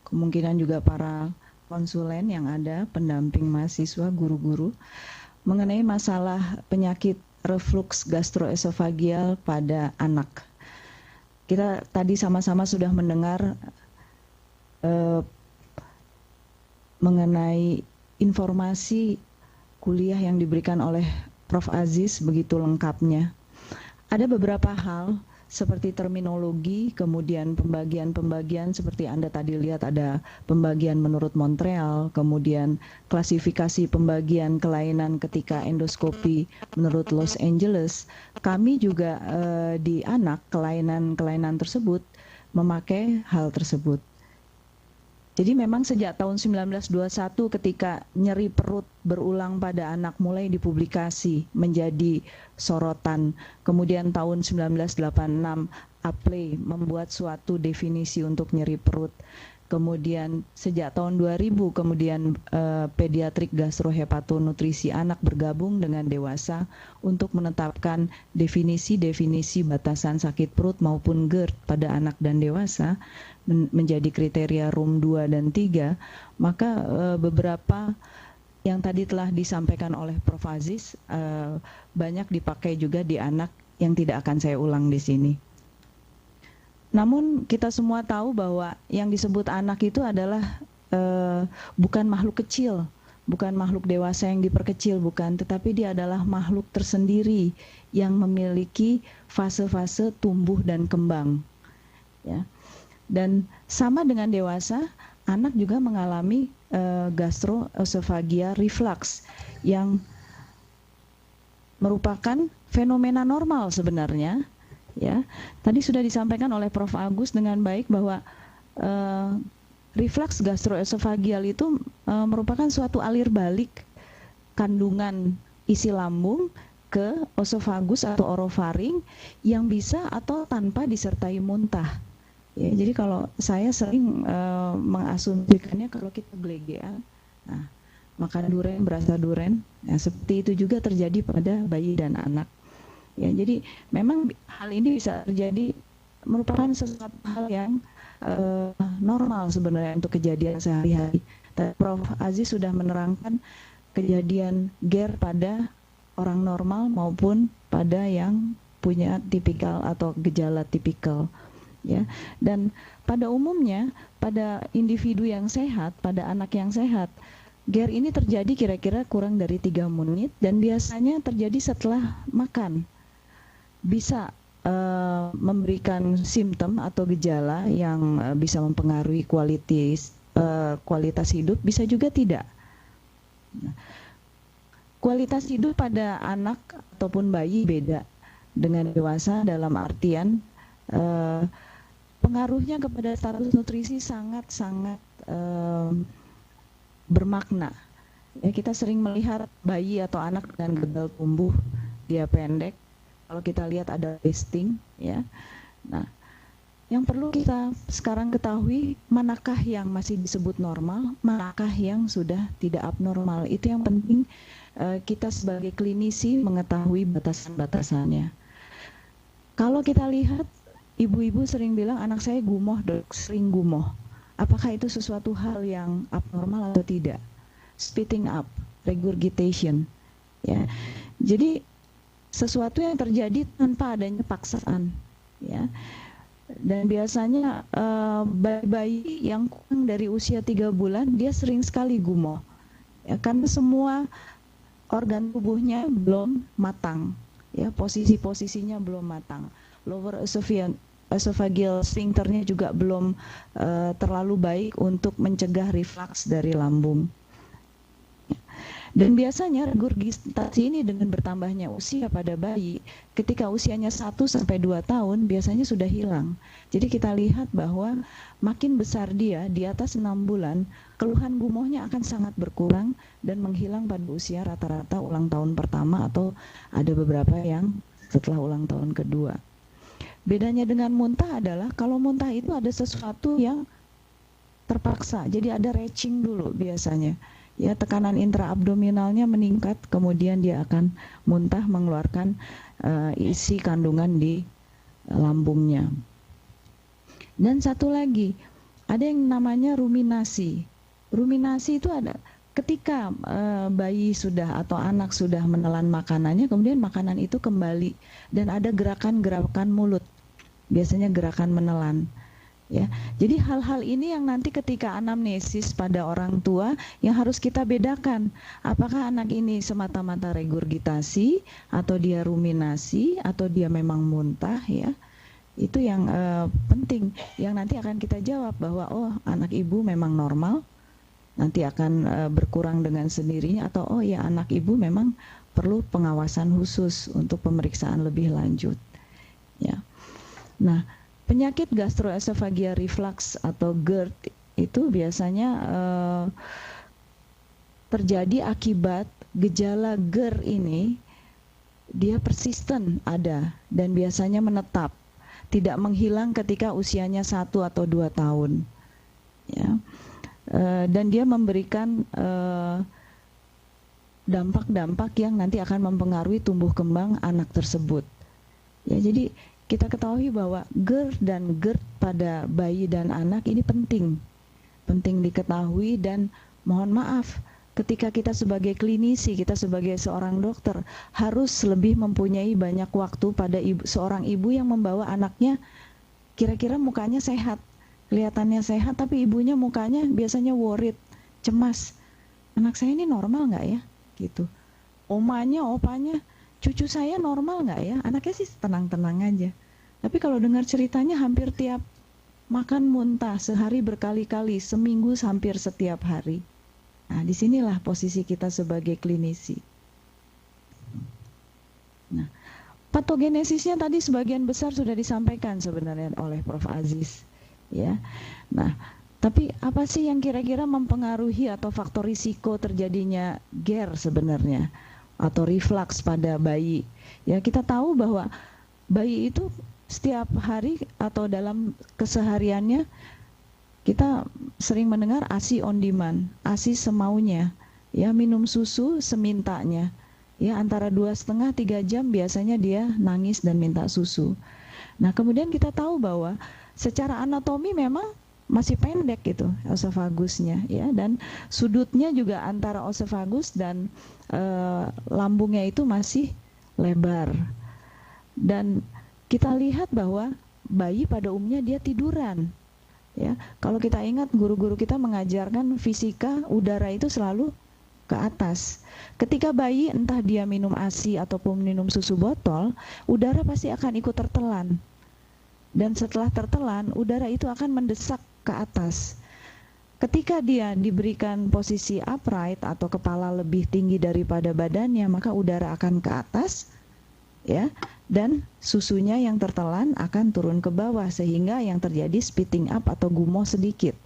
kemungkinan juga para konsulen yang ada, pendamping mahasiswa, guru-guru, mengenai masalah penyakit reflux gastroesofagial pada anak. Kita tadi sama-sama sudah mendengar mengenai informasi kuliah yang diberikan oleh Prof. Aziz begitu lengkapnya. Ada beberapa hal seperti terminologi, kemudian pembagian-pembagian seperti Anda tadi lihat ada pembagian menurut Montreal, kemudian klasifikasi pembagian kelainan ketika endoskopi menurut Los Angeles. Kami juga di anak kelainan-kelainan tersebut memakai hal tersebut. Jadi memang sejak tahun 1921 ketika nyeri perut berulang pada anak mulai dipublikasi menjadi sorotan. Kemudian tahun 1986 Apley membuat suatu definisi untuk nyeri perut. Kemudian sejak tahun 2000 kemudian pediatrik gastrohepatonutrisi anak bergabung dengan dewasa untuk menetapkan definisi-definisi batasan sakit perut maupun GERD pada anak dan dewasa menjadi kriteria RUM 2 dan 3, maka beberapa yang tadi telah disampaikan oleh Prof. Aziz banyak dipakai juga di anak yang tidak akan saya ulang di sini. Namun kita semua tahu bahwa yang disebut anak itu adalah bukan makhluk kecil, bukan makhluk dewasa yang diperkecil, bukan, tetapi dia adalah makhluk tersendiri yang memiliki fase-fase tumbuh dan kembang. Ya. Dan sama dengan dewasa, anak juga mengalami gastroesophageal reflux yang merupakan fenomena normal sebenarnya. Ya, tadi sudah disampaikan oleh Prof. Agus dengan baik bahwa reflux gastroesophageal itu merupakan suatu alir balik kandungan isi lambung ke osofagus atau orofaring yang bisa atau tanpa disertai muntah. Ya, jadi kalau saya sering mengasumsikannya kalau kita gelegean, nah, makan duren berasa duren, ya, seperti itu juga terjadi pada bayi dan anak. Ya, jadi memang hal ini bisa terjadi merupakan sesuatu hal yang normal sebenarnya untuk kejadian sehari-hari. Prof. Aziz sudah menerangkan kejadian GER pada orang normal maupun pada yang punya tipikal atau gejala tipikal. Ya, dan pada umumnya pada individu yang sehat, pada anak yang sehat, GER ini terjadi kira-kira kurang dari 3 menit dan biasanya terjadi setelah makan. Bisa memberikan simptom atau gejala yang bisa mempengaruhi kualitas hidup, bisa juga tidak. Kualitas hidup pada anak ataupun bayi beda dengan dewasa dalam artian pengaruhnya kepada status nutrisi sangat-sangat bermakna. Ya, kita sering melihat bayi atau anak dengan gagal tumbuh, dia pendek. Kalau kita lihat ada wasting, ya. Nah, yang perlu kita sekarang ketahui manakah yang masih disebut normal, manakah yang sudah tidak abnormal. Itu yang penting kita sebagai klinisi mengetahui batasan-batasannya. Kalau kita lihat, ibu-ibu sering bilang anak saya gumoh, dok, sering gumoh. Apakah itu sesuatu hal yang abnormal atau tidak? Spitting up, regurgitation, ya. Jadi sesuatu yang terjadi tanpa adanya paksaan, ya. Dan biasanya bayi-bayi yang kurang dari usia 3 bulan dia sering sekali gumoh, ya, karena semua organ tubuhnya belum matang, ya, posisinya belum matang. Lower esophageal sphincternya juga belum terlalu baik untuk mencegah reflux dari lambung. Dan biasanya regurgitasi ini dengan bertambahnya usia pada bayi, ketika usianya 1-2 tahun biasanya sudah hilang. Jadi kita lihat bahwa makin besar dia, di atas 6 bulan, keluhan gumohnya akan sangat berkurang dan menghilang pada usia rata-rata ulang tahun pertama atau ada beberapa yang setelah ulang tahun kedua. Bedanya dengan muntah adalah kalau muntah itu ada sesuatu yang terpaksa, jadi ada retching dulu biasanya. Ya, tekanan intraabdominalnya meningkat, kemudian dia akan muntah mengeluarkan isi kandungan di lambungnya. Dan satu lagi, ada yang namanya ruminasi. Ruminasi itu ada ketika bayi sudah atau anak sudah menelan makanannya, kemudian makanan itu kembali dan ada gerakan-gerakan mulut, biasanya gerakan menelan. Ya, jadi hal-hal ini yang nanti ketika anamnesis pada orang tua yang harus kita bedakan, apakah anak ini semata-mata regurgitasi atau dia ruminasi atau dia memang muntah, ya. Itu yang penting, yang nanti akan kita jawab bahwa oh, anak ibu memang normal, nanti akan berkurang dengan sendirinya, atau oh ya, anak ibu memang perlu pengawasan khusus untuk pemeriksaan lebih lanjut, ya. Nah, penyakit gastroesophageal reflux atau GERD itu biasanya terjadi akibat gejala GERD ini, dia persisten ada dan biasanya menetap, tidak menghilang ketika usianya 1 atau 2 tahun. Ya. Dan dia memberikan dampak-dampak yang nanti akan mempengaruhi tumbuh kembang anak tersebut. Ya, jadi kita ketahui bahwa GERD dan GERD pada bayi dan anak ini penting diketahui, dan mohon maaf ketika kita sebagai klinisi, kita sebagai seorang dokter harus lebih mempunyai banyak waktu pada seorang ibu yang membawa anaknya kira-kira mukanya sehat, kelihatannya sehat, tapi ibunya mukanya biasanya worried, cemas. Anak saya ini normal nggak ya? Gitu. Omanya, opanya, cucu saya normal nggak ya? Anaknya sih tenang-tenang aja. Tapi kalau dengar ceritanya hampir tiap makan muntah, sehari berkali-kali, seminggu hampir setiap hari. Nah, disinilah posisi kita sebagai klinisi. Nah, patogenesisnya tadi sebagian besar sudah disampaikan sebenarnya oleh Prof. Aziz. Ya. Nah, tapi apa sih yang kira-kira mempengaruhi atau faktor risiko terjadinya GER sebenarnya? Atau reflux pada bayi. Ya, kita tahu bahwa bayi itu setiap hari atau dalam kesehariannya kita sering mendengar ASI on demand, ASI semaunya, ya, minum susu semintanya, ya, antara 2,5-3 jam biasanya dia nangis dan minta susu. Nah, kemudian kita tahu bahwa secara anatomi memang masih pendek gitu esofagusnya, ya, dan sudutnya juga antara esofagus dan lambungnya itu masih lebar. Dan kita lihat bahwa bayi pada umumnya dia tiduran, ya. Kalau kita ingat guru-guru kita mengajarkan fisika, udara itu selalu ke atas. Ketika bayi entah dia minum ASI ataupun minum susu botol, udara pasti akan ikut tertelan. Dan setelah tertelan, udara itu akan mendesak ke atas. Ketika dia diberikan posisi upright atau kepala lebih tinggi daripada badannya, maka udara akan ke atas, ya, dan susunya yang tertelan akan turun ke bawah sehingga yang terjadi spitting up atau gumoh sedikit.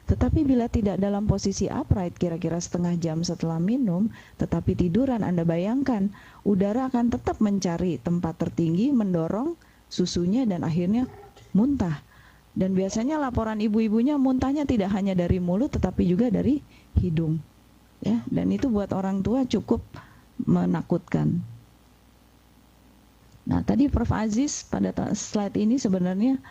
Tetapi bila tidak dalam posisi upright, kira-kira setengah jam setelah minum, tetapi tiduran, Anda bayangkan udara akan tetap mencari tempat tertinggi, mendorong susunya dan akhirnya muntah. Dan biasanya laporan ibu-ibunya muntahnya tidak hanya dari mulut tetapi juga dari hidung, ya, dan itu buat orang tua cukup menakutkan. Nah, tadi Prof. Aziz pada slide ini sebenarnya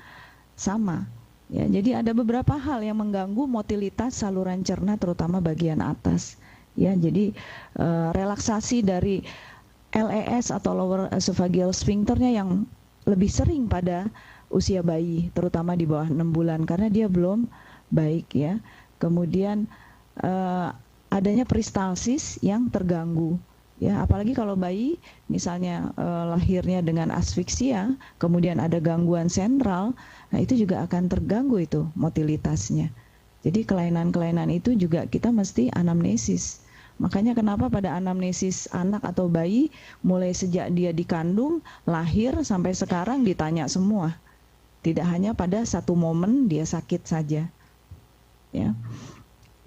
sama, ya, jadi ada beberapa hal yang mengganggu motilitas saluran cerna terutama bagian atas, ya. Jadi relaksasi dari LES atau lower esophageal sphincternya yang lebih sering pada usia bayi, terutama di bawah 6 bulan karena dia belum baik ya. Kemudian adanya peristalsis yang terganggu. Ya, apalagi kalau bayi misalnya lahirnya dengan asfiksia, kemudian ada gangguan sentral, nah itu juga akan terganggu itu motilitasnya. Jadi kelainan-kelainan itu juga kita mesti anamnesis. Makanya kenapa pada anamnesis anak atau bayi mulai sejak dia dikandung, lahir sampai sekarang ditanya semua. Tidak hanya pada satu momen dia sakit saja. Ya.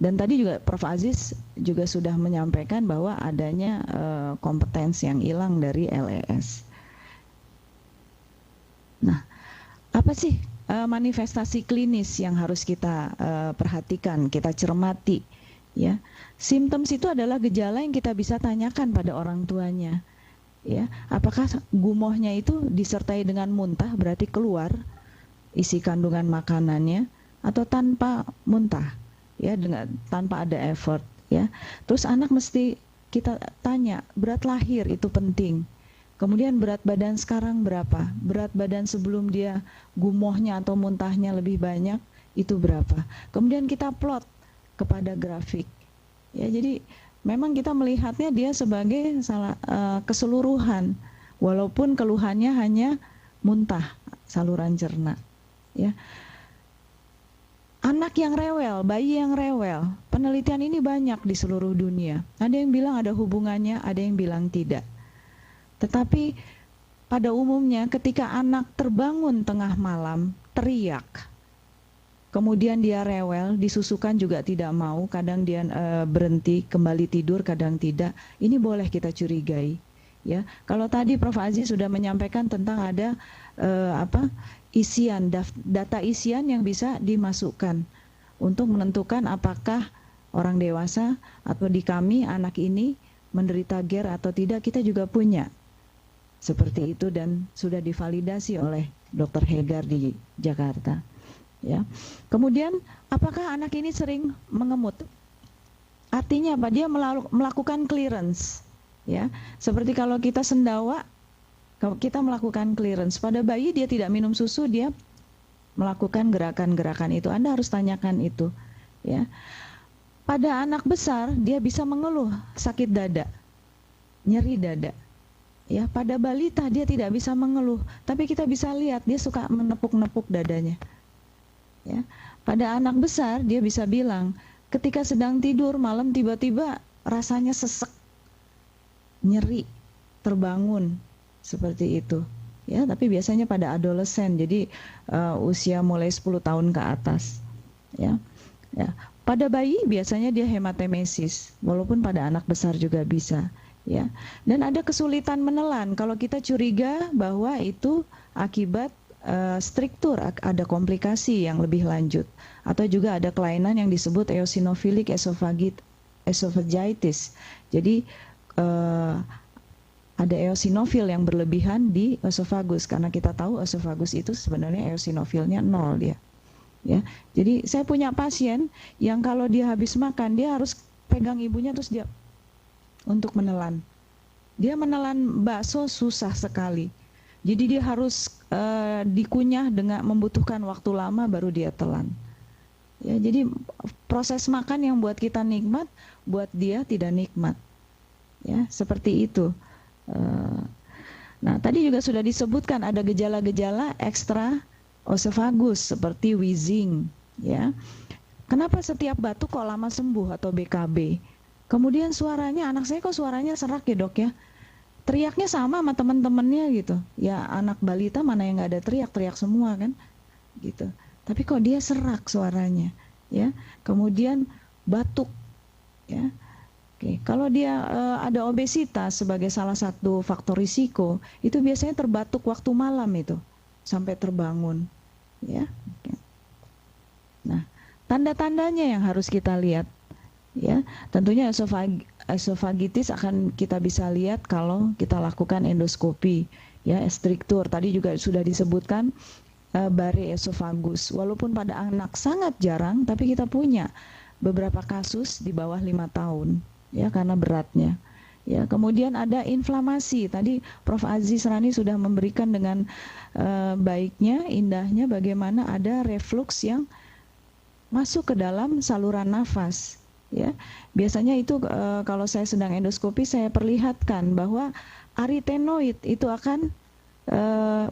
Dan tadi juga Prof. Aziz juga sudah menyampaikan bahwa adanya kompetensi yang hilang dari LES. Nah, apa sih manifestasi klinis yang harus kita perhatikan, kita cermati? Ya, symptoms itu adalah gejala yang kita bisa tanyakan pada orang tuanya. Ya, apakah gumohnya itu disertai dengan muntah, berarti keluar isi kandungan makanannya, atau tanpa muntah? Ya, tanpa ada effort ya. Terus anak mesti kita tanya, berat lahir itu penting. Kemudian berat badan sekarang berapa? Berat badan sebelum dia gumohnya atau muntahnya lebih banyak itu berapa? Kemudian kita plot kepada grafik. Ya, jadi memang kita melihatnya dia sebagai keseluruhan walaupun keluhannya hanya muntah saluran cerna ya. Anak yang rewel, bayi yang rewel, penelitian ini banyak di seluruh dunia. Ada yang bilang ada hubungannya, ada yang bilang tidak. Tetapi pada umumnya ketika anak terbangun tengah malam, teriak, kemudian dia rewel, disusukan juga tidak mau, kadang dia berhenti, kembali tidur, kadang tidak, ini boleh kita curigai. Ya, kalau tadi Prof. Aziz sudah menyampaikan tentang ada isian, data isian yang bisa dimasukkan untuk menentukan apakah orang dewasa atau di kami anak ini menderita GER atau tidak, kita juga punya seperti itu dan sudah divalidasi oleh Dr. Hegar di Jakarta. Ya. Kemudian apakah anak ini sering mengemut? Artinya apa? Dia melakukan clearance. Ya, seperti kalau kita sendawa, kalau kita melakukan clearance, pada bayi dia tidak minum susu, dia melakukan gerakan-gerakan itu. Anda harus tanyakan itu. Ya. Pada anak besar, dia bisa mengeluh sakit dada, nyeri dada. Ya, pada balita dia tidak bisa mengeluh, tapi kita bisa lihat dia suka menepuk-nepuk dadanya. Ya. Pada anak besar, dia bisa bilang, ketika sedang tidur malam tiba-tiba rasanya sesek, nyeri, terbangun. Seperti itu ya, tapi biasanya pada adolesen, jadi usia mulai 10 tahun ke atas ya. Ya, pada bayi biasanya dia hematemesis, walaupun pada anak besar juga bisa ya. Dan ada kesulitan menelan kalau kita curiga bahwa itu akibat struktur, ada komplikasi yang lebih lanjut, atau juga ada kelainan yang disebut eosinophilic esophagitis. Jadi ada eosinofil yang berlebihan di esofagus, karena kita tahu esofagus itu sebenarnya eosinofilnya 0 dia. Ya, jadi saya punya pasien yang kalau dia habis makan dia harus pegang ibunya terus dia untuk menelan. Dia menelan bakso susah sekali. Jadi dia harus dikunyah dengan membutuhkan waktu lama baru dia telan. Ya, jadi proses makan yang buat kita nikmat, buat dia tidak nikmat. Ya, seperti itu. Nah, tadi juga sudah disebutkan ada gejala-gejala ekstra osofagus seperti wheezing, ya. Kenapa setiap batuk kok lama sembuh atau BKB? Kemudian suaranya, anak saya kok suaranya serak ya dok ya? Teriaknya sama teman-temannya gitu. Ya anak balita mana yang nggak ada teriak semua kan, gitu. Tapi kok dia serak suaranya, ya. Kemudian batuk, ya. Oke, kalau dia ada obesitas sebagai salah satu faktor risiko, itu biasanya terbatuk waktu malam itu sampai terbangun, ya. Oke. Nah, tanda-tandanya yang harus kita lihat, ya. Tentunya esofagitis akan kita bisa lihat kalau kita lakukan endoskopi, ya, struktur. Tadi juga sudah disebutkan bare esofagus. Walaupun pada anak sangat jarang, tapi kita punya beberapa kasus di bawah 5 tahun. Ya, karena beratnya Ya, kemudian ada inflamasi. Tadi Prof. Aziz Rani sudah memberikan dengan baiknya, indahnya bagaimana ada reflux yang masuk ke dalam saluran nafas. Ya, biasanya itu kalau saya sedang endoskopi saya perlihatkan bahwa aritenoid itu akan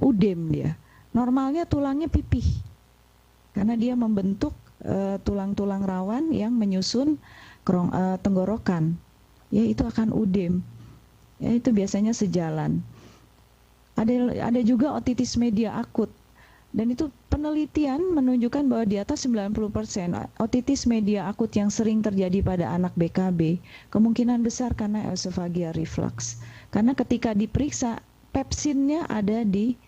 udem dia. Normalnya tulangnya pipih karena dia membentuk tulang-tulang rawan yang menyusun tenggorokan. Ya, itu akan udem. Ya, itu biasanya sejalan. Ada juga otitis media akut. Dan itu penelitian menunjukkan bahwa di atas 90% otitis media akut yang sering terjadi pada anak BKB kemungkinan besar karena esophageal reflux. Karena ketika diperiksa pepsinnya ada di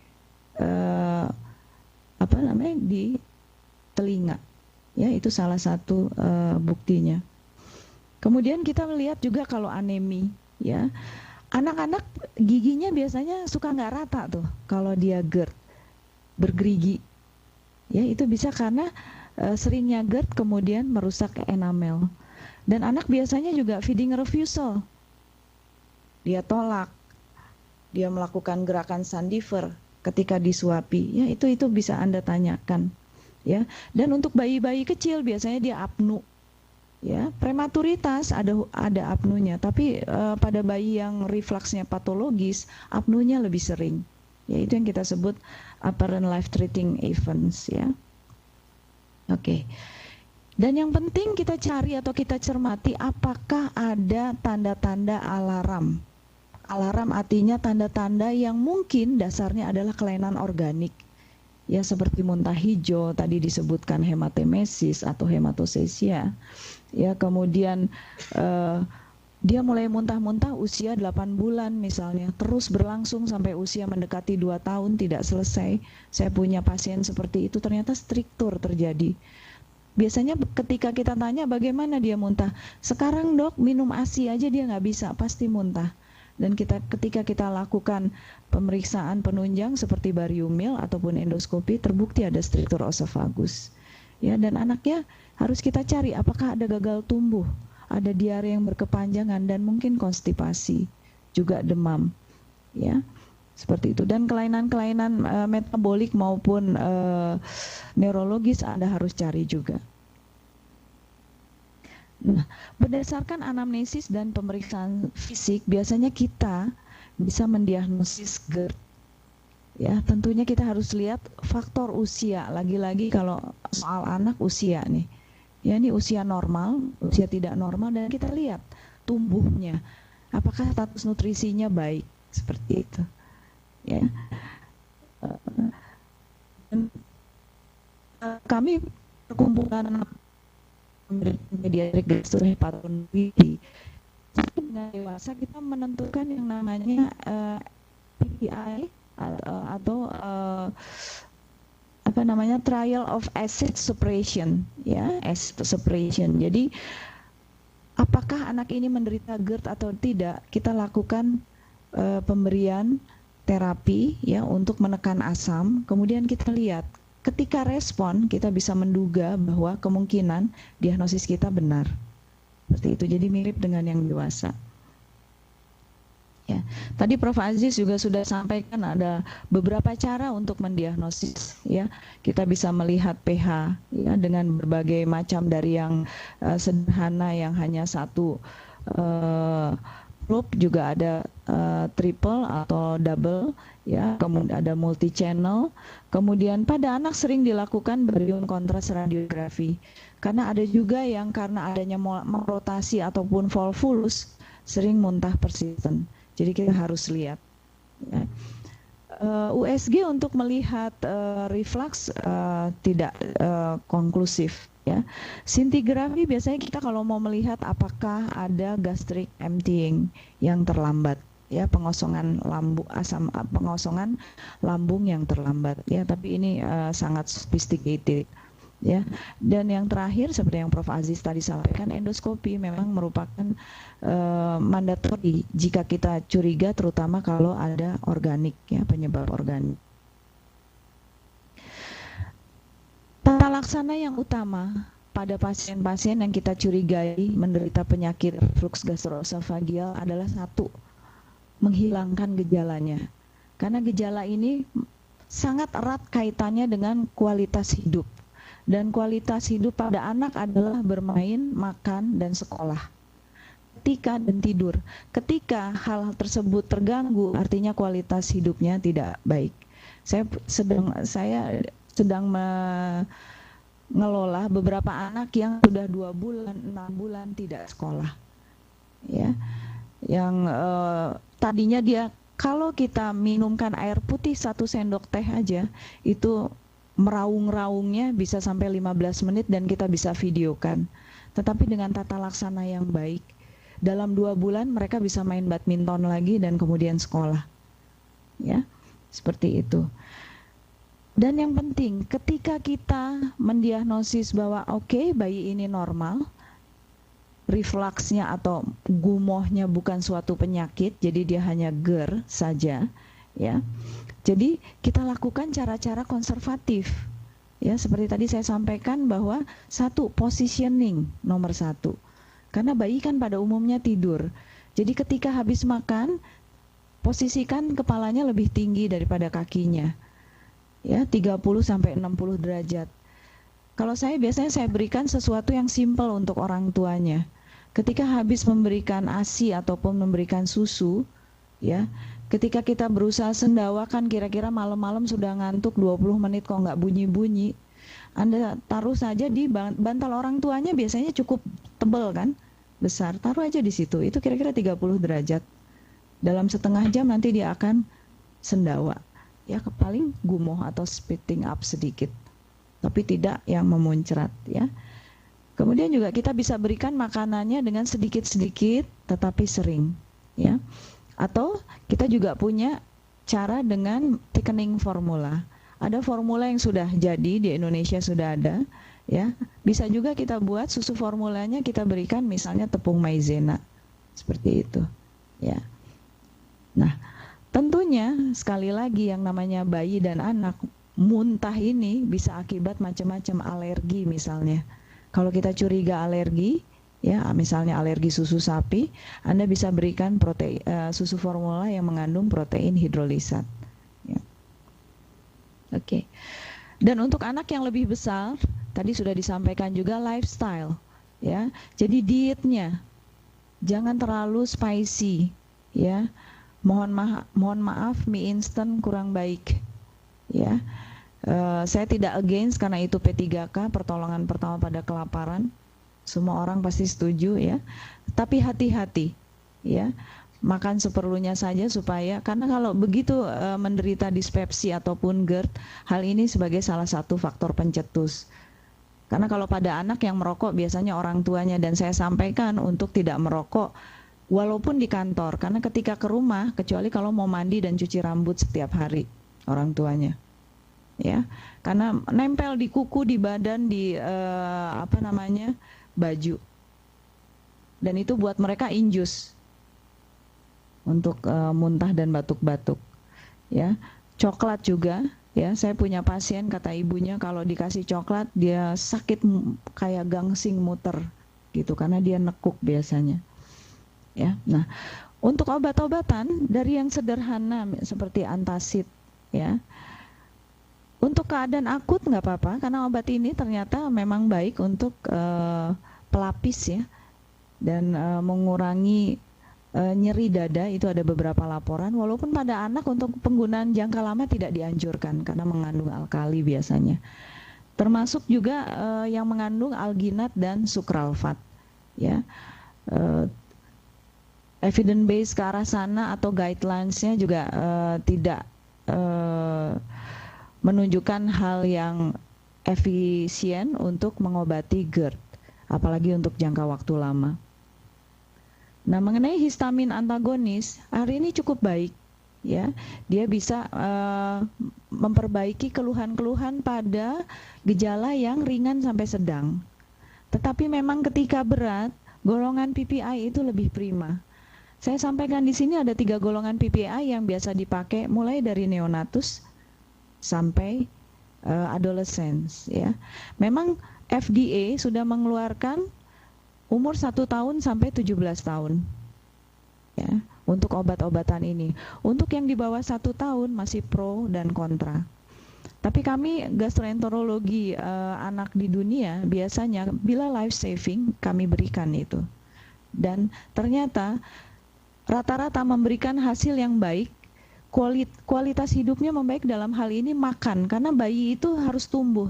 di telinga. Ya, itu salah satu buktinya. Kemudian kita melihat juga kalau anemi, ya, anak-anak giginya biasanya suka nggak rata tuh kalau dia GERD, bergerigi, ya itu bisa karena seringnya GERD kemudian merusak enamel. Dan anak biasanya juga feeding refusal, dia tolak, dia melakukan gerakan Sandifer ketika disuapi, ya itu bisa Anda tanyakan, ya. Dan untuk bayi-bayi kecil biasanya dia apnu. Ya, prematuritas ada apnunya, tapi pada bayi yang refluksnya patologis, apnunya lebih sering. Ya, itu yang kita sebut apparent life-threatening events, ya. Oke. Dan yang penting kita cari atau kita cermati apakah ada tanda-tanda alarm. Alarm artinya tanda-tanda yang mungkin dasarnya adalah kelainan organik. Ya, seperti muntah hijau, tadi disebutkan hematemesis atau hematosesia. Ya, kemudian dia mulai muntah-muntah usia 8 bulan misalnya, terus berlangsung sampai usia mendekati 2 tahun tidak selesai. Saya punya pasien seperti itu, ternyata struktur terjadi. Biasanya ketika kita tanya bagaimana dia muntah, sekarang dok minum ASI aja dia nggak bisa, pasti muntah. Dan ketika kita lakukan pemeriksaan penunjang seperti bariumil ataupun endoskopi, terbukti ada struktur oesophagus. Ya, dan anaknya harus kita cari apakah ada gagal tumbuh, ada diare yang berkepanjangan dan mungkin konstipasi, juga demam. Ya, seperti itu. Dan kelainan-kelainan metabolik maupun neurologis Anda harus cari juga. Nah, berdasarkan anamnesis dan pemeriksaan fisik, biasanya kita bisa mendiagnosis GERD. Ya, tentunya kita harus lihat faktor usia. Lagi-lagi kalau soal anak usia nih, ya ini usia normal, usia tidak normal, dan kita lihat tumbuhnya, apakah status nutrisinya baik, seperti itu. Ya, kami perkumpulan pediatrik gastrohepatologi dengan dewasa kita menentukan yang namanya PPI atau trial of acid suppression, ya, acid suppression. Jadi apakah anak ini menderita GERD atau tidak, kita lakukan pemberian terapi, ya, untuk menekan asam. Kemudian kita lihat ketika respon, kita bisa menduga bahwa kemungkinan diagnosis kita benar. Seperti itu, jadi mirip dengan yang dewasa. Ya, tadi Prof. Aziz juga sudah sampaikan ada beberapa cara untuk mendiagnosis. Ya, kita bisa melihat pH, ya, dengan berbagai macam, dari yang sederhana yang hanya satu probe, juga ada triple atau double, ya, kemudian ada multi channel. Kemudian pada anak sering dilakukan barium kontras radiografi, karena ada juga yang karena adanya rotasi ataupun volvulus sering muntah persisten. Jadi kita harus lihat, ya. USG untuk melihat reflux tidak konklusif, ya. Scintigraphy biasanya kita kalau mau melihat apakah ada gastric emptying yang terlambat, ya, pengosongan lambung yang terlambat, ya, tapi ini sangat sophisticated, ya. Dan yang terakhir seperti yang Prof. Aziz tadi sampaikan, endoskopi memang merupakan mandatori jika kita curiga, terutama kalau ada organik, ya, penyebab organik. Tata laksana yang utama pada pasien-pasien yang kita curigai menderita penyakit reflux gastroesofageal adalah satu, menghilangkan gejalanya. Karena gejala ini sangat erat kaitannya dengan kualitas hidup. Dan kualitas hidup pada anak adalah bermain, makan, dan sekolah. Ketika dan tidur. Ketika hal tersebut terganggu, artinya kualitas hidupnya tidak baik. Saya sedang mengelola beberapa anak yang sudah 2 bulan, 6 bulan tidak sekolah. Ya. Yang tadinya dia, kalau kita minumkan air putih 1 sendok teh aja, itu meraung-raungnya bisa sampai 15 menit dan kita bisa videokan. Tetapi dengan tata laksana yang baik, dalam 2 bulan mereka bisa main badminton lagi dan kemudian sekolah. Ya, seperti itu. Dan yang penting, ketika kita mendiagnosis bahwa oke, bayi ini normal, refluksnya atau gumohnya bukan suatu penyakit, jadi dia hanya GERD saja, ya. Jadi kita lakukan cara-cara konservatif, ya, seperti tadi saya sampaikan bahwa satu, positioning nomor 1, karena bayi kan pada umumnya tidur. Jadi ketika habis makan, posisikan kepalanya lebih tinggi daripada kakinya, ya, 30-60 derajat. Kalau biasanya saya berikan sesuatu yang simpel untuk orang tuanya. Ketika habis memberikan ASI ataupun memberikan susu, ya, ketika kita berusaha sendawa, kan kira-kira malam-malam sudah ngantuk 20 menit kok nggak bunyi-bunyi, Anda taruh saja di bantal orang tuanya, biasanya cukup tebal kan, besar, taruh aja di situ, itu kira-kira 30 derajat. Dalam setengah jam nanti dia akan sendawa, ya, paling gumoh atau spitting up sedikit, tapi tidak yang memuncrat, ya. Kemudian juga kita bisa berikan makanannya dengan sedikit-sedikit tetapi sering, ya. Atau kita juga punya cara dengan thickening formula. Ada formula yang sudah jadi di Indonesia, sudah ada, ya. Bisa juga kita buat susu formulanya, kita berikan misalnya tepung maizena, seperti itu, ya. Nah, tentunya sekali lagi yang namanya bayi dan anak, muntah ini bisa akibat macam-macam, alergi misalnya. Kalau kita curiga alergi, ya, misalnya alergi susu sapi, Anda bisa berikan susu formula yang mengandung protein hidrolisat, ya. Oke. Dan untuk anak yang lebih besar, tadi sudah disampaikan juga lifestyle, ya. Jadi dietnya jangan terlalu spicy, ya. Mohon maaf, mie instan kurang baik, ya. Saya tidak against karena itu P3K, pertolongan pertama pada kelaparan. Semua orang pasti setuju, ya. Tapi hati-hati, ya. Makan seperlunya saja supaya, karena kalau begitu menderita dispepsi ataupun GERD, hal ini sebagai salah satu faktor pencetus. Karena kalau pada anak yang merokok biasanya orang tuanya, dan saya sampaikan untuk tidak merokok walaupun di kantor, karena ketika ke rumah, kecuali kalau mau mandi dan cuci rambut setiap hari orang tuanya, ya, karena nempel di kuku, di badan, di baju, dan itu buat mereka injus untuk muntah dan batuk-batuk, ya. Coklat juga, ya, saya punya pasien kata ibunya kalau dikasih coklat dia sakit kayak gangsing muter gitu, karena dia nekuk biasanya, ya. Nah, untuk obat-obatan dari yang sederhana seperti antacid, ya. Untuk keadaan akut nggak apa-apa, karena obat ini ternyata memang baik untuk pelapis, ya, dan mengurangi nyeri dada, itu ada beberapa laporan. Walaupun pada anak untuk penggunaan jangka lama tidak dianjurkan karena mengandung alkali biasanya. Termasuk juga yang mengandung alginat dan sukralfat, ya. Evidence base ke arah sana atau guidelines-nya juga tidak menunjukkan hal yang efisien untuk mengobati GERD, apalagi untuk jangka waktu lama. Nah, mengenai histamin antagonis, hari ini cukup baik, ya. Dia bisa memperbaiki keluhan-keluhan pada gejala yang ringan sampai sedang. Tetapi memang ketika berat, golongan PPI itu lebih prima. Saya sampaikan di sini ada 3 golongan PPI yang biasa dipakai mulai dari neonatus sampai adolescence, ya. Memang FDA sudah mengeluarkan umur 1 tahun sampai 17 tahun. Ya, untuk obat-obatan ini. Untuk yang di bawah 1 tahun masih pro dan kontra. Tapi kami gastroenterologi anak di dunia biasanya bila life saving kami berikan itu. Dan ternyata rata-rata memberikan hasil yang baik, kualitas hidupnya membaik dalam hal ini makan, karena bayi itu harus tumbuh.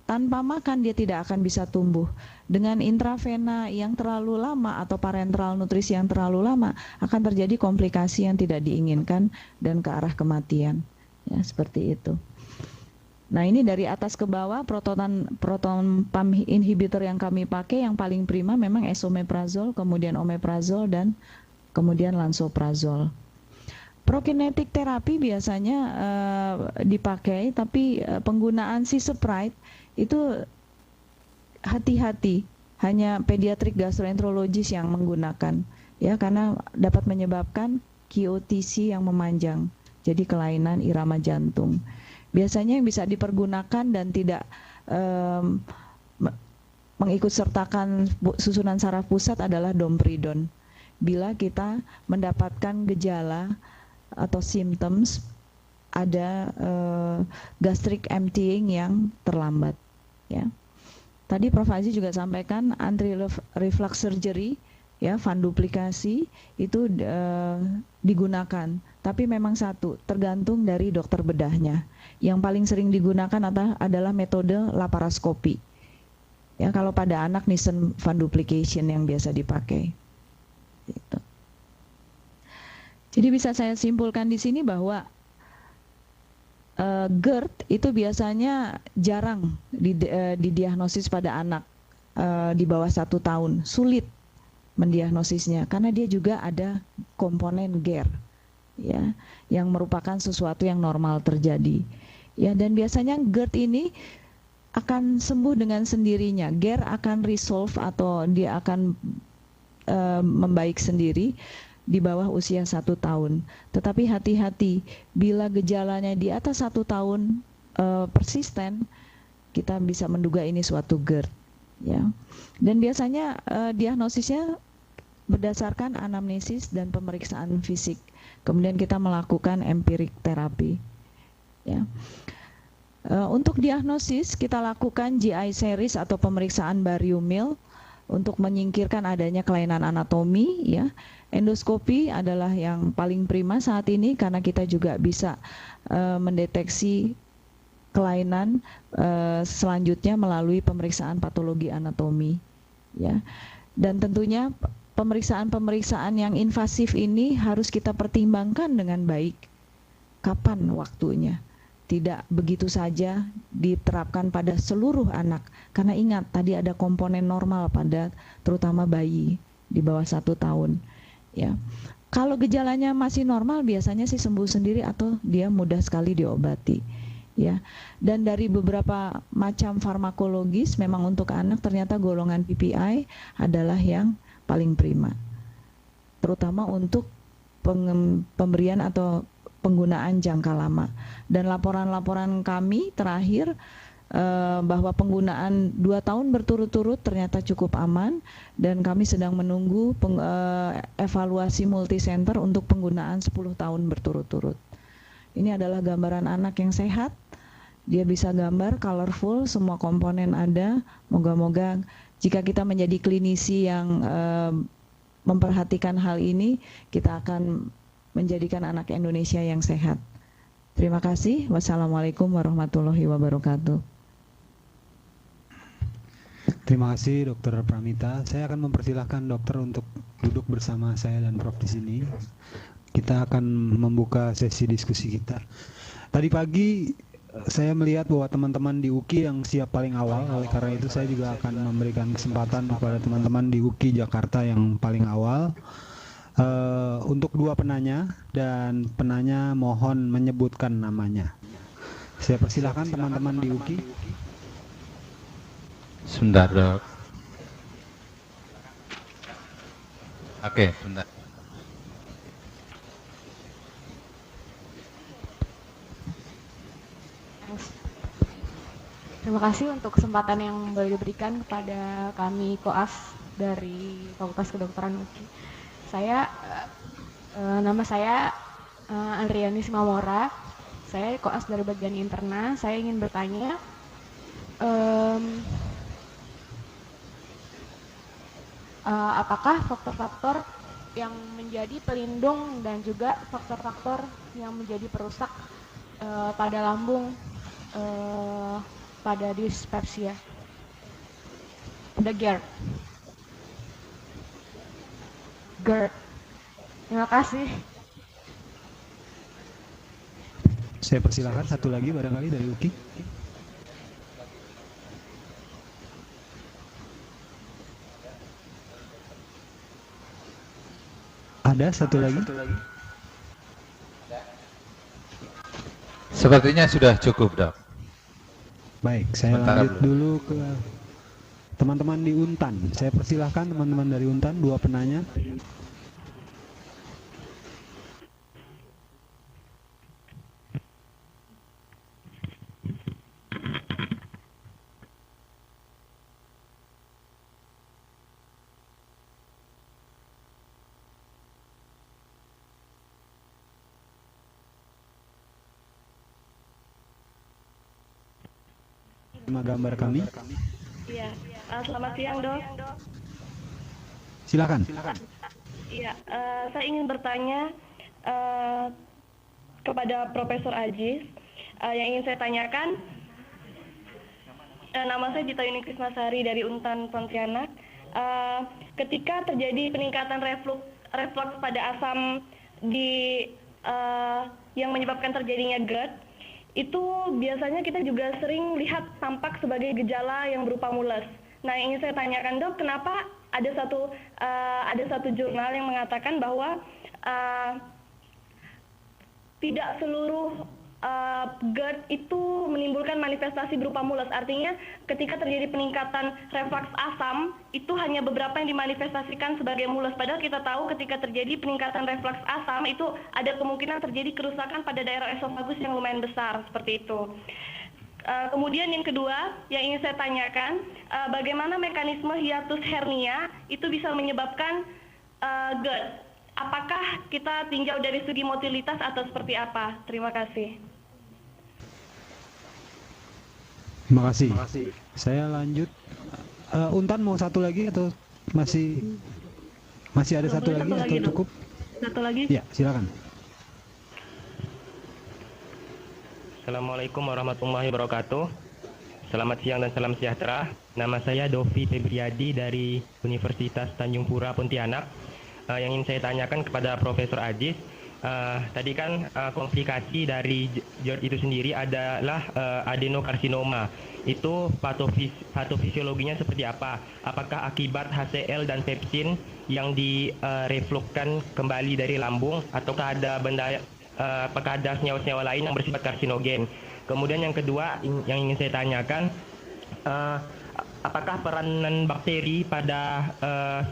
Tanpa makan dia tidak akan bisa tumbuh. Dengan intravena yang terlalu lama atau parenteral nutrisi yang terlalu lama akan terjadi komplikasi yang tidak diinginkan dan ke arah kematian. Ya, seperti itu. Nah, ini dari atas ke bawah proton pump inhibitor yang kami pakai yang paling prima memang esomeprazol, kemudian omeprazol dan kemudian lansoprazol. Prokinetik terapi biasanya dipakai, tapi penggunaan Cisepride itu hati-hati, hanya pediatric gastroenterologist yang menggunakan, ya, karena dapat menyebabkan QTC yang memanjang, jadi kelainan irama jantung. Biasanya yang bisa dipergunakan dan tidak mengikut sertakan susunan saraf pusat adalah domperidon. Bila kita mendapatkan gejala atau symptoms ada gastric emptying yang terlambat. Ya. Tadi Prof. Aziz juga sampaikan anti-reflux surgery, ya, funduplikasi itu digunakan. Tapi memang satu, tergantung dari dokter bedahnya. Yang paling sering digunakan adalah metode laparoskopi. Ya, kalau pada anak Nissen funduplication yang biasa dipakai. Gitu. Jadi bisa saya simpulkan di sini bahwa GERD itu biasanya jarang didiagnosis pada anak di bawah 1 tahun, sulit mendiagnosisnya karena dia juga ada komponen GER, ya, yang merupakan sesuatu yang normal terjadi, ya, dan biasanya GERD ini akan sembuh dengan sendirinya, GER akan resolve atau dia akan membaik sendiri di bawah usia 1 tahun. Tetapi hati-hati, bila gejalanya di atas 1 tahun persisten, kita bisa menduga ini suatu GERD. Ya. Dan biasanya diagnosisnya berdasarkan anamnesis dan pemeriksaan fisik. Kemudian kita melakukan empirik terapi. Ya. Untuk diagnosis kita lakukan GI series atau pemeriksaan bariumil untuk menyingkirkan adanya kelainan anatomi, ya. Endoskopi adalah yang paling prima saat ini karena kita juga bisa mendeteksi kelainan selanjutnya melalui pemeriksaan patologi anatomi, ya. Dan tentunya pemeriksaan-pemeriksaan yang invasif ini harus kita pertimbangkan dengan baik kapan waktunya. Tidak begitu saja diterapkan pada seluruh anak, karena ingat tadi ada komponen normal pada terutama bayi di bawah 1 tahun, ya. Kalau gejalanya masih normal biasanya sih sembuh sendiri atau dia mudah sekali diobati, ya. Dan dari beberapa macam farmakologis memang untuk anak ternyata golongan PPI adalah yang paling prima, terutama untuk pemberian atau penggunaan jangka lama. Dan laporan-laporan kami terakhir bahwa penggunaan 2 tahun berturut-turut ternyata cukup aman, dan kami sedang menunggu evaluasi multisenter untuk penggunaan 10 tahun berturut-turut. Ini adalah gambaran anak yang sehat, dia bisa gambar, colorful, semua komponen ada. Moga-moga jika kita menjadi klinisi yang memperhatikan hal ini, kita akan menjadikan anak Indonesia yang sehat. Terima kasih. Wassalamualaikum warahmatullahi wabarakatuh. Terima kasih Dokter Pramita. Saya akan mempersilahkan dokter untuk duduk bersama saya dan Prof di sini. Kita akan membuka sesi diskusi kita. Tadi pagi saya melihat bahwa teman-teman di UKI yang siap paling awal, oleh karena itu saya juga akan memberikan kesempatan kepada teman-teman di UKI Jakarta yang paling awal. Untuk 2 penanya, dan penanya mohon menyebutkan namanya. Saya persilahkan teman-teman di UKI. Sebentar, Dok. Oke, sebentar. Terima kasih untuk kesempatan yang boleh diberikan kepada kami koas dari Fakultas Kedokteran UKI. Nama saya Andriani Simamora. Saya koas dari bagian interna. Saya ingin bertanya, apakah faktor-faktor yang menjadi pelindung dan juga faktor-faktor yang menjadi perusak pada lambung pada dispepsia? The GERD. Terima kasih. Saya persilakan satu lagi barangkali dari UKI. Ada satu lagi? Sepertinya sudah cukup, Dok. Baik, saya lanjut dulu ke teman-teman di Untan. Saya persilahkan teman-teman dari Untan, 2 penanya. Gambar kami. Iya, selamat siang, Dok. Silakan. Iya, saya ingin bertanya kepada Profesor Ajis. Yang ingin saya tanyakan, nama saya Dita Yuni Krisnasari dari Untan Pontianak. Ketika terjadi peningkatan reflux pada asam yang menyebabkan terjadinya GERD, itu biasanya kita juga sering lihat tampak sebagai gejala yang berupa mules. Nah, yang ingin saya tanyakan, Dok, kenapa ada satu jurnal yang mengatakan bahwa tidak seluruh GERD itu menimbulkan manifestasi berupa mules. Artinya ketika terjadi peningkatan reflux asam, itu hanya beberapa yang dimanifestasikan sebagai mules. Padahal kita tahu ketika terjadi peningkatan reflux asam, itu ada kemungkinan terjadi kerusakan pada daerah esofagus yang lumayan besar, seperti itu. Kemudian yang kedua, yang ingin saya tanyakan, bagaimana mekanisme hiatus hernia itu bisa menyebabkan GERD? Apakah kita tinjau dari studi motilitas atau seperti apa? Terima kasih. Terima kasih. Saya lanjut. Untan mau satu lagi atau masih ada satu lagi atau cukup? Satu lagi? Ya, silakan. Assalamualaikum warahmatullahi wabarakatuh. Selamat siang dan salam sejahtera. Nama saya Dovi Febriadi dari Universitas Tanjung Pura Pontianak. Yang ingin saya tanyakan kepada Profesor Ajis, tadi kan komplikasi dari GERD itu sendiri adalah adenokarsinoma. Itu patofisiologinya seperti apa? Apakah akibat HCl dan pepsin yang direflukskan kembali dari lambung, ataukah ada apakah ada senyawa-senyawa lain yang bersifat karsinogen? Kemudian yang kedua yang ingin saya tanyakan, apakah peranan bakteri pada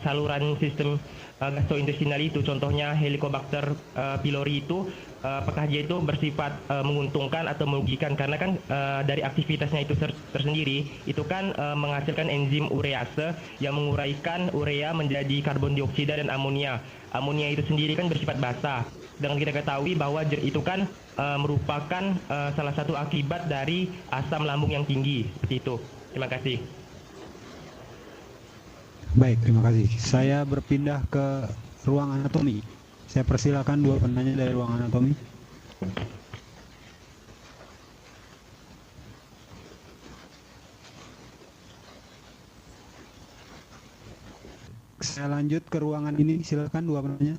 saluran sistem gastrointestinal itu, contohnya Helicobacter pylori itu, apakah dia itu bersifat menguntungkan atau merugikan? Karena kan dari aktivitasnya itu tersendiri itu kan menghasilkan enzim urease yang menguraikan urea menjadi karbon dioksida dan amonia. Amonia itu sendiri kan bersifat basa. Dengan kita ketahui bahwa GERD itu kan merupakan salah satu akibat dari asam lambung yang tinggi, seperti itu. Terima kasih. Baik, terima kasih. Saya berpindah ke ruang anatomi. Saya persilakan 2 penanya dari ruang anatomi. Saya lanjut ke ruangan ini, silakan 2 penanya.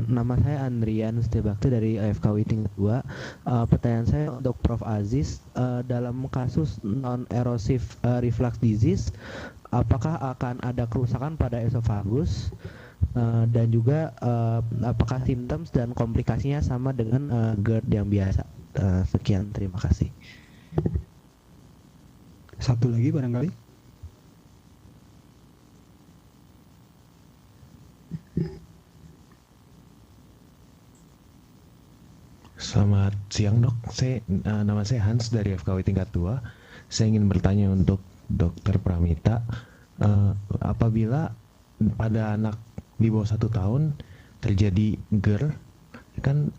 Nama saya Andrian Stebakti dari AFKW tingkat 2. Pertanyaan saya untuk Prof. Aziz, dalam kasus non-erosive reflux disease, apakah akan ada kerusakan pada esofagus, dan juga apakah simptoms dan komplikasinya sama dengan GERD yang biasa? Sekian, terima kasih. Satu lagi barangkali. siang dok, nama saya Hans dari FKW tingkat 2. Saya ingin bertanya untuk Dokter Pramita, apabila pada anak di bawah 1 tahun terjadi GERD, kan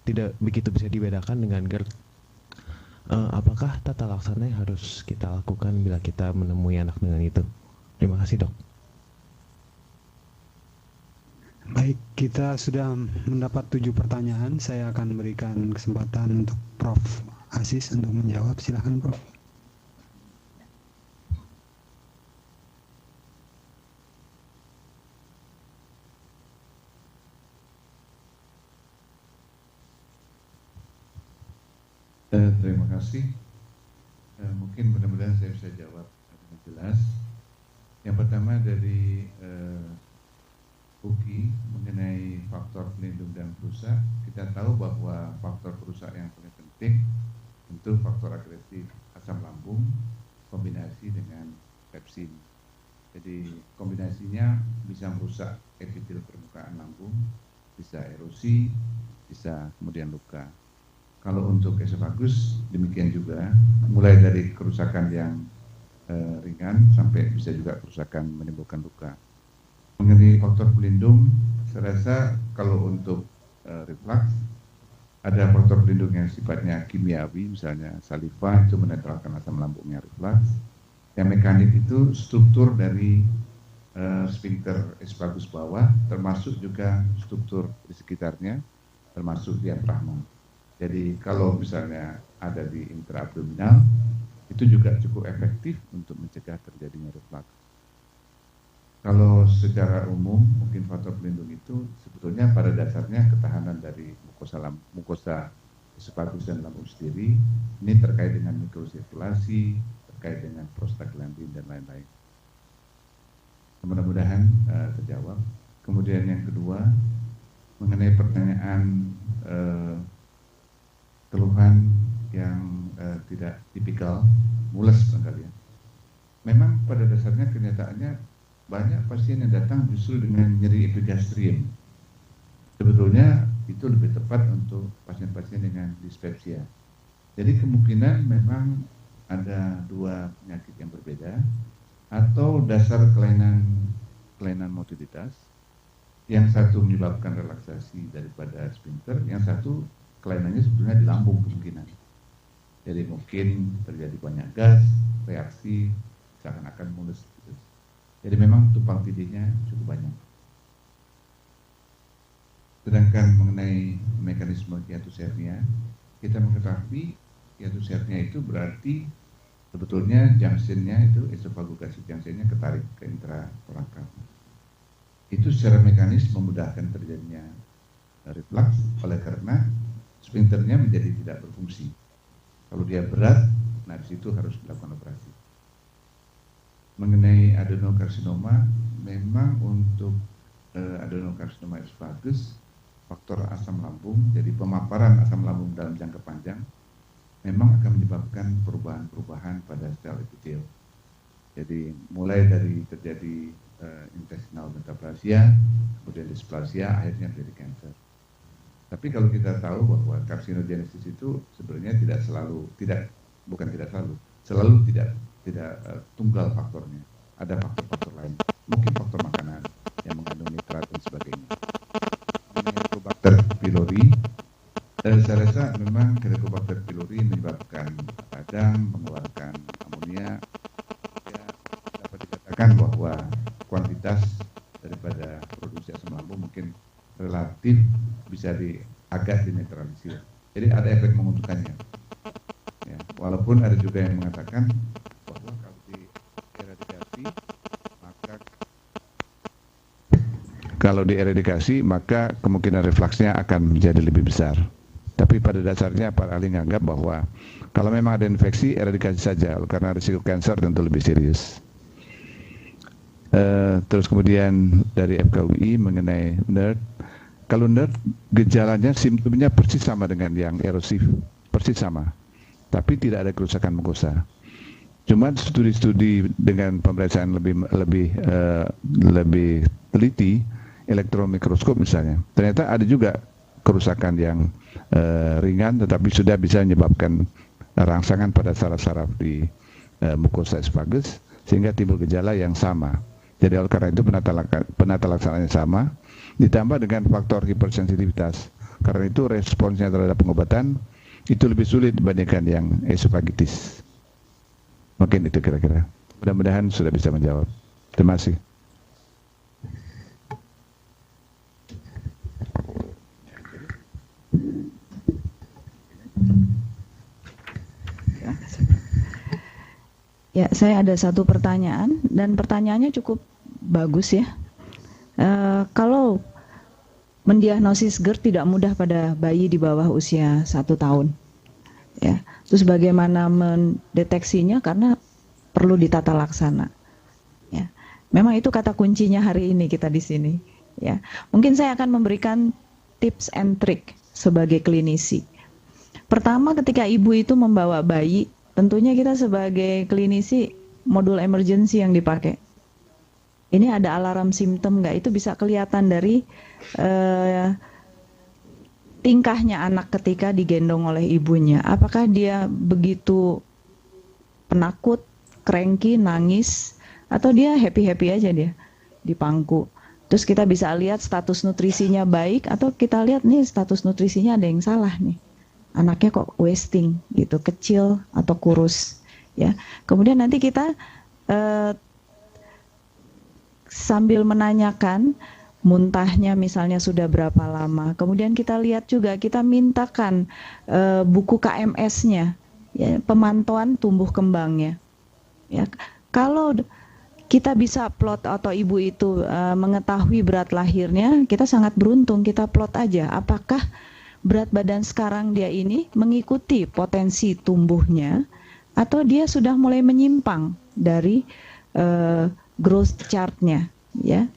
tidak begitu bisa dibedakan dengan GERD. Apakah tata laksana yang harus kita lakukan bila kita menemui anak dengan itu? Terima kasih dok. Baik, kita sudah mendapat 7 pertanyaan. Saya akan berikan kesempatan untuk Prof. Aziz untuk menjawab. Silakan Prof. Terima kasih. Mungkin mudah-mudahan saya bisa jawab dengan jelas. Yang pertama dari UGI mengenai faktor pelindung dan perusak, kita tahu bahwa faktor perusak yang paling penting tentu faktor agresif asam lambung kombinasi dengan pepsin. Jadi kombinasinya bisa merusak epitel permukaan lambung, bisa erosi, bisa kemudian luka. Kalau untuk esofagus demikian juga, mulai dari kerusakan yang ringan sampai bisa juga kerusakan menimbulkan luka. Mengenai faktor pelindung, saya rasa kalau untuk reflux ada faktor pelindung yang sifatnya kimiawi, misalnya saliva itu menetralkan asam lambungnya reflux. Yang mekanik itu struktur dari sphincter esophagus bawah, termasuk juga struktur di sekitarnya, termasuk diafragma. Jadi kalau misalnya ada di intraabdominal, itu juga cukup efektif untuk mencegah terjadinya reflux. Kalau secara umum, mungkin faktor pelindung itu sebetulnya pada dasarnya ketahanan dari mukosa esophagus dan lambung sendiri. Ini terkait dengan mikrosirkulasi, terkait dengan prostaglandin dan lain-lain. Mudah-mudahan terjawab. Kemudian yang kedua, mengenai pertanyaan keluhan yang tidak tipikal, mules barangkali ya. Memang pada dasarnya kenyataannya banyak pasien yang datang justru dengan nyeri epigastrium. Sebetulnya itu lebih tepat untuk pasien-pasien dengan dispepsia. Jadi kemungkinan memang ada 2 penyakit yang berbeda atau dasar kelainan motilitas. Yang satu menyebabkan relaksasi daripada sphincter, yang satu kelainannya sebetulnya di lambung kemungkinan. Jadi mungkin terjadi banyak gas, reaksi, seakan-akan mulus. Jadi memang tumpang tindihnya cukup banyak. Sedangkan mengenai mekanisme hiatus hernia, kita mengetahui hiatus hernia itu berarti sebetulnya junctionnya itu esophagogastric junctionnya ketarik ke intratorakal. Itu secara mekanis memudahkan terjadinya reflux oleh karena sphincternya menjadi tidak berfungsi. Kalau dia berat, nah di situ harus dilakukan operasi. Mengenai adenokarsinoma, memang untuk adenokarsinoma esophagus, faktor asam lambung, jadi pemaparan asam lambung dalam jangka panjang, memang akan menyebabkan perubahan-perubahan pada sel epitel. Jadi mulai dari terjadi intestinal metaplasia, kemudian dysplasia, akhirnya menjadi kanker. Tapi kalau kita tahu bahwa karsinogenesis itu sebenarnya selalu tidak tunggal faktornya. Ada faktor-faktor lain, mungkin faktor makanan yang mengandung nitrat dan sebagainya. Helicobacter pylori, saya rasa memang Helicobacter pylori menyebabkan radang, mengeluarkan amonia. Ya, dapat dikatakan bahwa kuantitas daripada produksi asam lambung mungkin relatif bisa agak dinetralisir. Jadi ada efek menguntungkannya. Ya, walaupun ada juga yang mengatakan bahwa kalau dieradikasi maka kemungkinan refluksnya akan menjadi lebih besar. Tapi pada dasarnya para ahli menganggap bahwa kalau memang ada infeksi, eradikasi saja karena risiko kanker tentu lebih serius. Terus kemudian dari FKUI mengenai NERD, kalau NERD gejalanya simptomnya persis sama dengan yang erosif, persis sama, tapi tidak ada kerusakan mukosa. Cuma studi-studi dengan pemeriksaan lebih teliti, elektron mikroskop misalnya, ternyata ada juga kerusakan yang ringan, tetapi sudah bisa menyebabkan rangsangan pada saraf-saraf di mukosa esophagus sehingga timbul gejala yang sama. Jadi oleh karena itu penata laksanaannya sama, ditambah dengan faktor hipersensitivitas. Karena itu responsnya terhadap pengobatan itu lebih sulit dibandingkan yang esofagitis. Mungkin itu kira-kira. Mudah-mudahan sudah bisa menjawab. Terima kasih. Ya, saya ada satu pertanyaan dan pertanyaannya cukup bagus ya. Kalau mendiagnosis GERD tidak mudah pada bayi di bawah usia 1 tahun, ya. Terus bagaimana mendeteksinya? Karena perlu ditata laksana. Ya, memang itu kata kuncinya hari ini kita di sini. Ya, mungkin saya akan memberikan tips and trick sebagai klinisi. Pertama, ketika ibu itu membawa bayi, tentunya kita sebagai klinisi modul emergency yang dipakai. Ini ada alarm simptom nggak? Itu bisa kelihatan dari tingkahnya anak ketika digendong oleh ibunya. Apakah dia begitu penakut, cranky, nangis, atau dia happy-happy aja dia di pangku. Terus kita bisa lihat status nutrisinya baik, atau kita lihat nih status nutrisinya ada yang salah nih. Anaknya kok wasting gitu, kecil atau kurus, ya. Kemudian nanti kita sambil menanyakan muntahnya misalnya sudah berapa lama. Kemudian kita lihat juga, kita mintakan buku KMS-nya, ya, pemantauan tumbuh kembangnya. Ya, kalau kita bisa plot atau ibu itu mengetahui berat lahirnya, kita sangat beruntung. Kita plot aja apakah berat badan sekarang dia ini mengikuti potensi tumbuhnya atau dia sudah mulai menyimpang dari growth chart-nya, ya.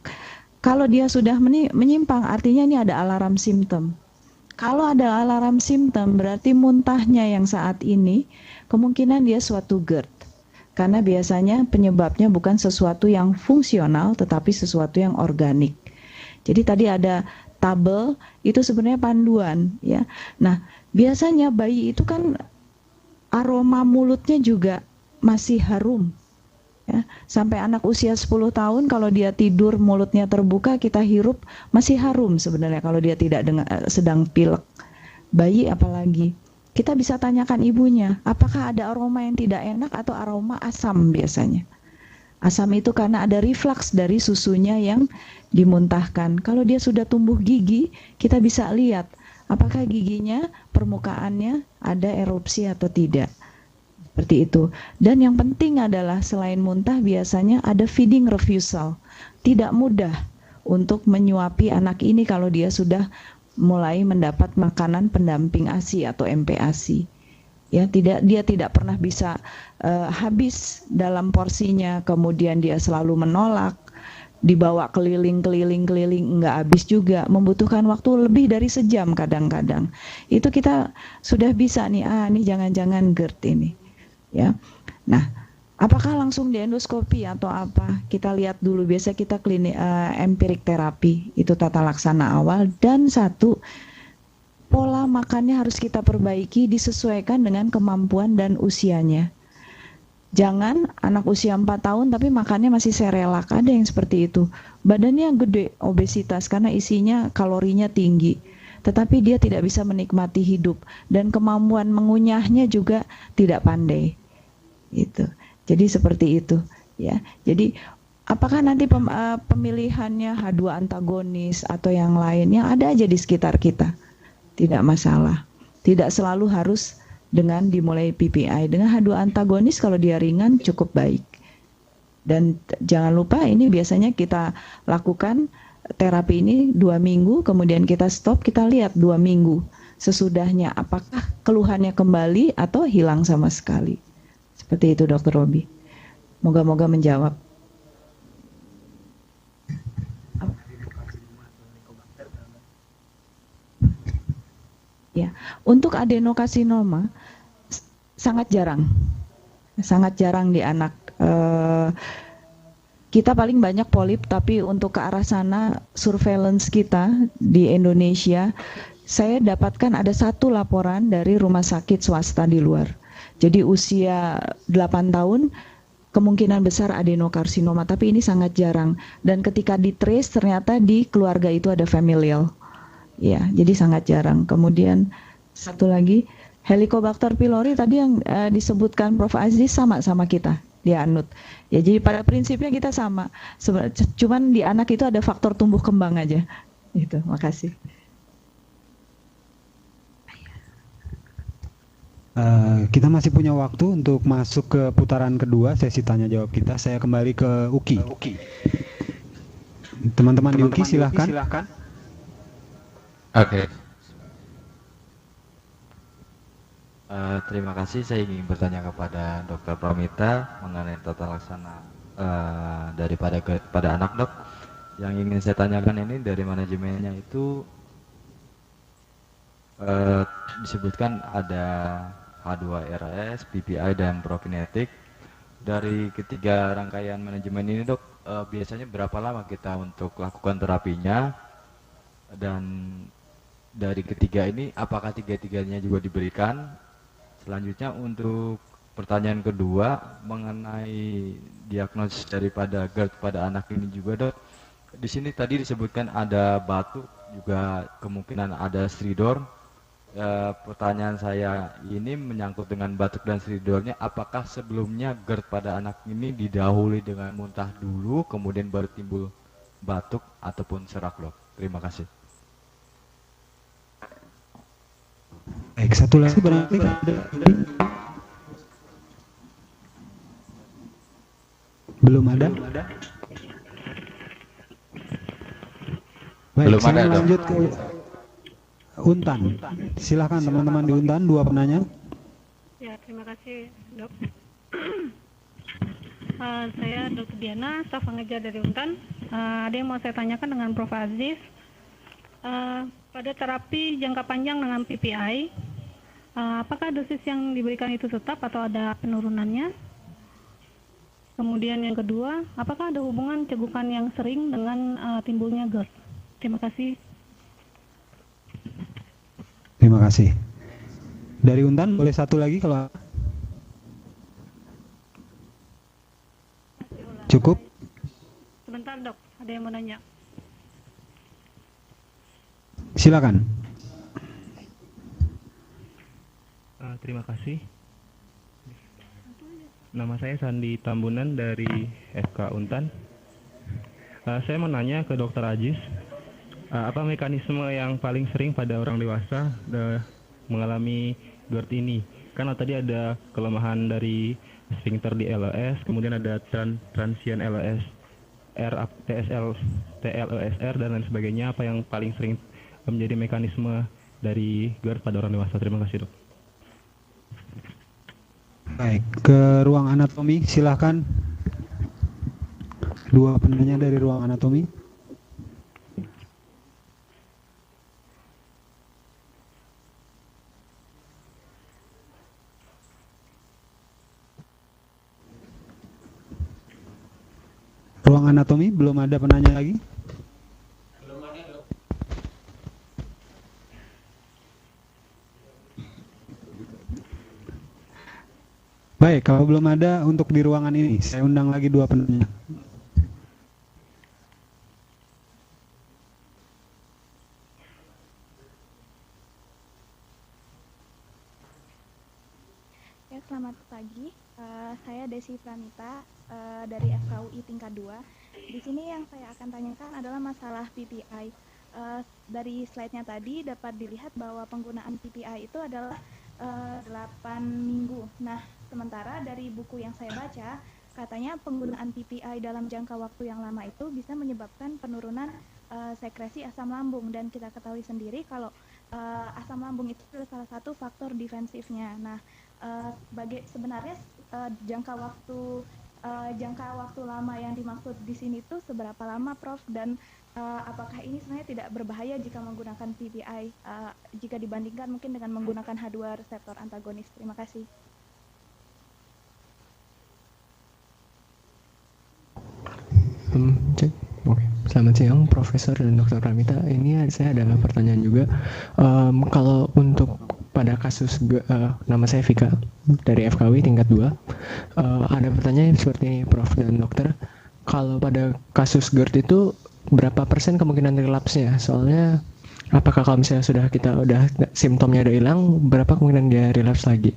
Kalau dia sudah menyimpang, artinya ini ada alarm simptom. Kalau ada alarm simptom, berarti muntahnya yang saat ini kemungkinan dia suatu GERD. Karena biasanya penyebabnya bukan sesuatu yang fungsional, tetapi sesuatu yang organik. Jadi tadi ada tabel, itu sebenarnya panduan, ya. Nah, biasanya bayi itu kan aroma mulutnya juga masih harum. Ya, sampai anak usia 10 tahun kalau dia tidur mulutnya terbuka, kita hirup masih harum sebenarnya kalau dia tidak sedang pilek. Bayi apalagi. Kita bisa tanyakan ibunya, apakah ada aroma yang tidak enak atau aroma asam biasanya. Asam itu karena ada reflux dari susunya yang dimuntahkan. Kalau dia sudah tumbuh gigi, kita bisa lihat apakah giginya, permukaannya ada erupsi atau tidak. Seperti itu. Dan yang penting adalah selain muntah biasanya ada feeding refusal. Tidak mudah untuk menyuapi anak ini kalau dia sudah mulai mendapat makanan pendamping ASI atau MPASI. Ya, dia tidak pernah bisa habis dalam porsinya, kemudian dia selalu menolak, dibawa keliling, enggak habis juga, membutuhkan waktu lebih dari sejam kadang-kadang. Itu kita sudah bisa nih, ini jangan-jangan GERD ini. Ya, nah, apakah langsung diendoskopi atau apa? Kita lihat dulu. Biasa kita empirik terapi, itu tata laksana awal. Dan satu, pola makannya harus kita perbaiki disesuaikan dengan kemampuan dan usianya. Jangan anak usia 4 tahun tapi makannya masih serelak. Ada yang seperti itu. Badannya gede, obesitas karena isinya kalorinya tinggi. Tetapi dia tidak bisa menikmati hidup dan kemampuan mengunyahnya juga tidak pandai. Itu. Jadi seperti itu, ya. Jadi apakah nanti pemilihannya H2 antagonis atau yang lain, yang ada aja di sekitar kita, tidak masalah. Tidak selalu harus dengan dimulai PPI. Dengan H2 antagonis kalau dia ringan cukup baik. Dan jangan lupa ini biasanya kita lakukan terapi ini 2 minggu, kemudian kita stop, kita lihat 2 minggu sesudahnya apakah keluhannya kembali atau hilang sama sekali. Seperti itu Dr. Robi. Moga-moga menjawab. Ya, untuk adenokarsinoma sangat jarang di anak. Kita paling banyak polip, tapi untuk ke arah sana surveillance kita di Indonesia saya dapatkan ada satu laporan dari rumah sakit swasta di luar. Jadi usia 8 tahun, kemungkinan besar adenokarsinoma, tapi ini sangat jarang. Dan ketika ditrace ternyata di keluarga itu ada familial. Ya, jadi sangat jarang. Kemudian satu lagi, Helicobacter pylori tadi yang disebutkan Prof. Aziz sama kita, dia anut. Ya, jadi pada prinsipnya kita sama. Cuman di anak itu ada faktor tumbuh kembang aja. Gitu, makasih. Kita masih punya waktu untuk masuk ke putaran kedua sesi tanya jawab kita. Saya kembali ke Uki. Teman-teman di Uki silahkan. Oke. Terima kasih. Saya ingin bertanya kepada Dr. Pramita mengenai tata laksana pada anak, Dok. Yang ingin saya tanyakan ini dari manajemennya itu disebutkan ada H2RS, PPI, dan prokinetik. Dari ketiga rangkaian manajemen ini, Dok, biasanya berapa lama kita untuk lakukan terapinya? Dan dari ketiga ini, apakah tiga-tiganya juga diberikan? Selanjutnya untuk pertanyaan kedua mengenai diagnosis daripada GERD pada anak ini juga, Dok. Di sini tadi disebutkan ada batuk, juga kemungkinan ada stridor. Pertanyaan saya ini menyangkut dengan batuk dan stridornya, apakah sebelumnya GERD pada anak ini didahului dengan muntah dulu, kemudian baru timbul batuk ataupun serak, Dok? Terima kasih. Baik, satu lagi berarti belum ada. Baik, belum saya ada, lanjut ke Untan. Silahkan teman-teman di Untan, dua penanya. Ya, terima kasih, Dok. Saya Dr. Diana, staf pengajar dari Untan. Ada yang mau saya tanyakan dengan Prof. Aziz. Pada terapi jangka panjang dengan PPI, apakah dosis yang diberikan itu tetap atau ada penurunannya? Kemudian yang kedua, apakah ada hubungan cegukan yang sering dengan timbulnya GERD? Terima kasih. Terima kasih. Dari Untan boleh satu lagi kalau cukup. Sebentar, Dok, ada yang mau nanya. Silakan. Terima kasih. Nama saya Sandi Tambunan dari FK Untan. Saya mau nanya ke Dr. Aziz, apa mekanisme yang paling sering pada orang dewasa mengalami GERD ini? Karena tadi ada kelemahan dari sphincter di LES, kemudian ada transient LES, TLESR, dan lain sebagainya. Apa yang paling sering menjadi mekanisme dari GERD pada orang dewasa? Terima kasih, Dok. Baik, ke ruang anatomi silahkan. Dua penanya dari ruang anatomi. Ruang anatomi belum ada penanya lagi? Belum ada, Dok. Baik, kalau belum ada untuk di ruangan ini, saya undang lagi dua penanya. Ya, selamat pagi. Saya Desi Pramita dari FKUI tingkat 2. Di sini yang saya akan tanyakan adalah masalah PPI. Dari slide-nya tadi dapat dilihat bahwa penggunaan PPI itu adalah 8 minggu. Nah, sementara dari buku yang saya baca, katanya penggunaan PPI dalam jangka waktu yang lama itu bisa menyebabkan penurunan sekresi asam lambung, dan kita ketahui sendiri kalau asam lambung itu adalah salah satu faktor defensifnya. Nah, sebenarnya jangka waktu lama yang dimaksud di sini tuh seberapa lama, Prof? Dan apakah ini sebenarnya tidak berbahaya jika menggunakan PPI jika dibandingkan mungkin dengan menggunakan H2 reseptor antagonis? Terima kasih. Selamat siang, Profesor dan Dr. Pramita. Ini saya ada pertanyaan juga. Kalau untuk pada kasus, nama saya Vika dari FKW tingkat 2, ada pertanyaan seperti ini, Prof dan Dokter. Kalau pada kasus GERD itu berapa persen kemungkinan relapse-nya? Soalnya apakah kalau misalnya simptomnya udah hilang, berapa kemungkinan dia relapse lagi?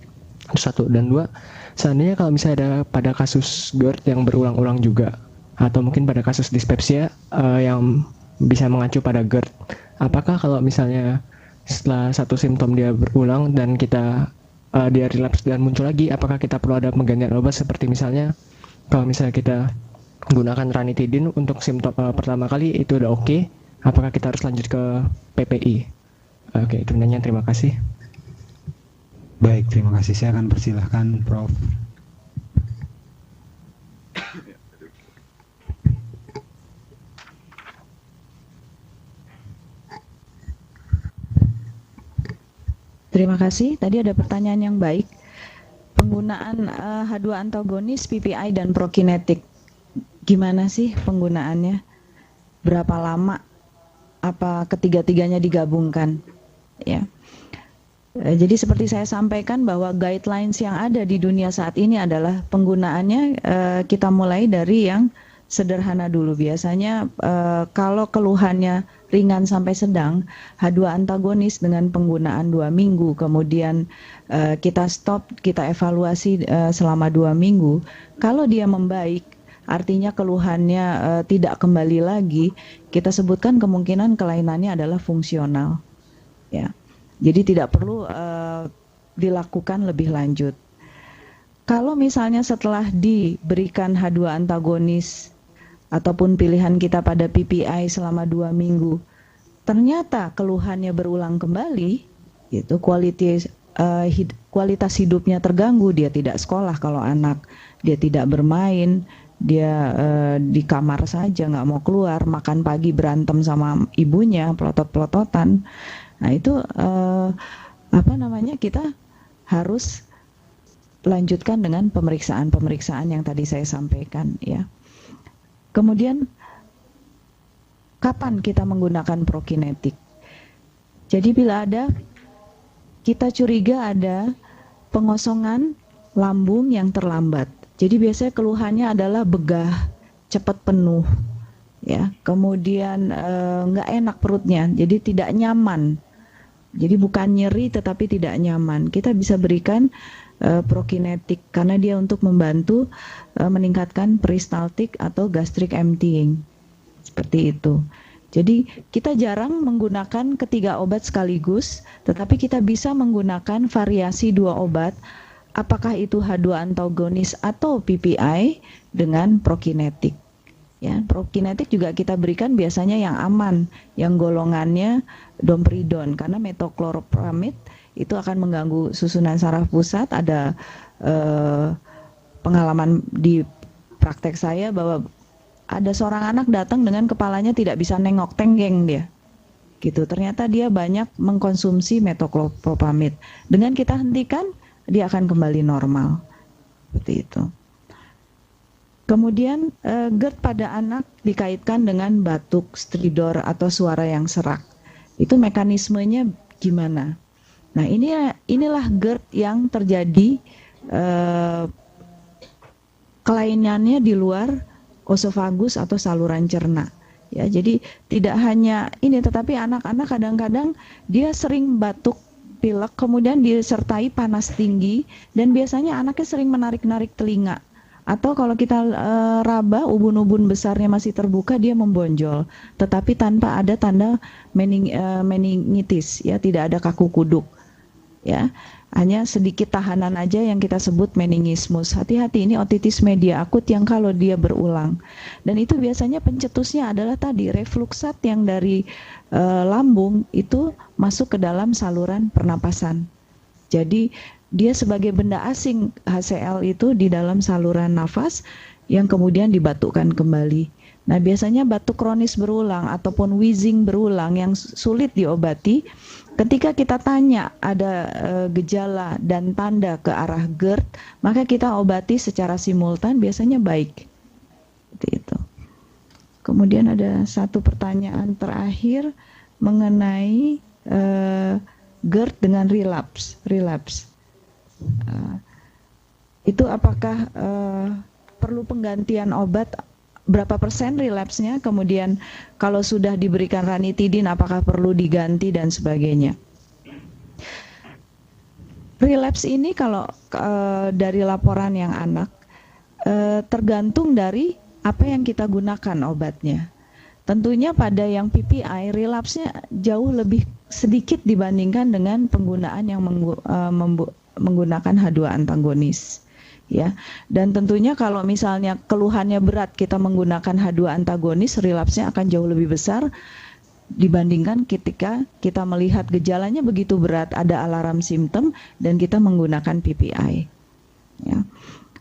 Satu. Dan dua, seandainya kalau misalnya ada pada kasus GERD yang berulang-ulang juga, atau mungkin pada kasus dispepsia yang bisa mengacu pada GERD, apakah kalau misalnya setelah satu simptom dia berulang dan dia relapse dan muncul lagi, apakah kita perlu ada penggantian obat? Seperti misalnya kalau misalnya kita gunakan ranitidin untuk simptom pertama kali itu udah oke, apakah kita harus lanjut ke PPI? Oke, itu pertanyaan. Terima kasih. Baik, terima kasih. Saya akan persilahkan Prof. Terima kasih. Tadi ada pertanyaan yang baik. Penggunaan H2 antagonis, PPI dan prokinetik. Gimana sih penggunaannya? Berapa lama? Apa ketiga-tiganya digabungkan? Ya. Jadi seperti saya sampaikan bahwa guidelines yang ada di dunia saat ini adalah penggunaannya kita mulai dari yang sederhana dulu. Biasanya kalau keluhannya ringan sampai sedang, H2 antagonis dengan penggunaan 2 minggu, kemudian kita stop, kita evaluasi selama 2 minggu. Kalau dia membaik, artinya keluhannya tidak kembali lagi, kita sebutkan kemungkinan kelainannya adalah fungsional. Ya. Jadi tidak perlu dilakukan lebih lanjut. Kalau misalnya setelah diberikan H2 antagonis ataupun pilihan kita pada PPI selama 2 minggu, ternyata keluhannya berulang kembali, itu kualitas hidupnya terganggu, dia tidak sekolah kalau anak, dia tidak bermain, dia di kamar saja nggak mau keluar, makan pagi berantem sama ibunya, pelotot-pelototan. Nah itu kita harus lanjutkan dengan pemeriksaan-pemeriksaan yang tadi saya sampaikan, ya. Kemudian kapan kita menggunakan prokinetik? Jadi bila kita curiga ada pengosongan lambung yang terlambat. Jadi biasanya keluhannya adalah begah, cepat penuh, ya. Kemudian nggak enak perutnya, jadi tidak nyaman. Jadi bukan nyeri tetapi tidak nyaman. Kita bisa berikan prokinetik karena dia untuk membantu meningkatkan peristaltik atau gastric emptying, seperti itu. Jadi kita jarang menggunakan ketiga obat sekaligus, tetapi kita bisa menggunakan variasi 2 obat, apakah itu H2 antagonis atau PPI dengan prokinetik. Ya, prokinetik juga kita berikan biasanya yang aman, yang golongannya domperidon, karena metoclopramid itu akan mengganggu susunan saraf pusat. Ada pengalaman di praktek saya bahwa ada seorang anak datang dengan kepalanya tidak bisa nengok, tenggeng dia. Gitu. Ternyata dia banyak mengkonsumsi metoclopramid. Dengan kita hentikan, dia akan kembali normal. Seperti itu. Kemudian GERD pada anak dikaitkan dengan batuk, stridor atau suara yang serak. Itu mekanismenya gimana? Nah, inilah GERD yang terjadi kelainannya di luar osofagus atau saluran cerna. Ya, jadi tidak hanya ini, tetapi anak-anak kadang-kadang dia sering batuk, pilek, kemudian disertai panas tinggi, dan biasanya anaknya sering menarik-narik telinga. Atau kalau kita raba, ubun-ubun besarnya masih terbuka, dia membonjol, tetapi tanpa ada tanda meningitis, ya, tidak ada kaku kuduk, ya, hanya sedikit tahanan aja yang kita sebut meningismus. Hati-hati, ini otitis media akut yang kalau dia berulang, dan itu biasanya pencetusnya adalah tadi refluksat yang dari lambung itu masuk ke dalam saluran pernapasan. Jadi dia sebagai benda asing, HCl itu di dalam saluran nafas yang kemudian dibatukkan kembali. Nah, biasanya batuk kronis berulang ataupun wheezing berulang yang sulit diobati. Ketika kita tanya ada gejala dan tanda ke arah GERD, maka kita obati secara simultan, biasanya baik. Seperti itu. Kemudian ada satu pertanyaan terakhir mengenai GERD dengan relapse. Itu apakah perlu penggantian obat? Berapa persen relapse-nya? Kemudian kalau sudah diberikan ranitidin apakah perlu diganti dan sebagainya? Relapse ini kalau dari laporan yang anak tergantung dari apa yang kita gunakan obatnya. Tentunya pada yang PPI relapse-nya jauh lebih sedikit dibandingkan dengan penggunaan yang menggunakan H2 antagonis. Ya, dan tentunya kalau misalnya keluhannya berat kita menggunakan H2 antagonis, relapse-nya akan jauh lebih besar dibandingkan ketika kita melihat gejalanya begitu berat, ada alarm simptom dan kita menggunakan PPI. Ya.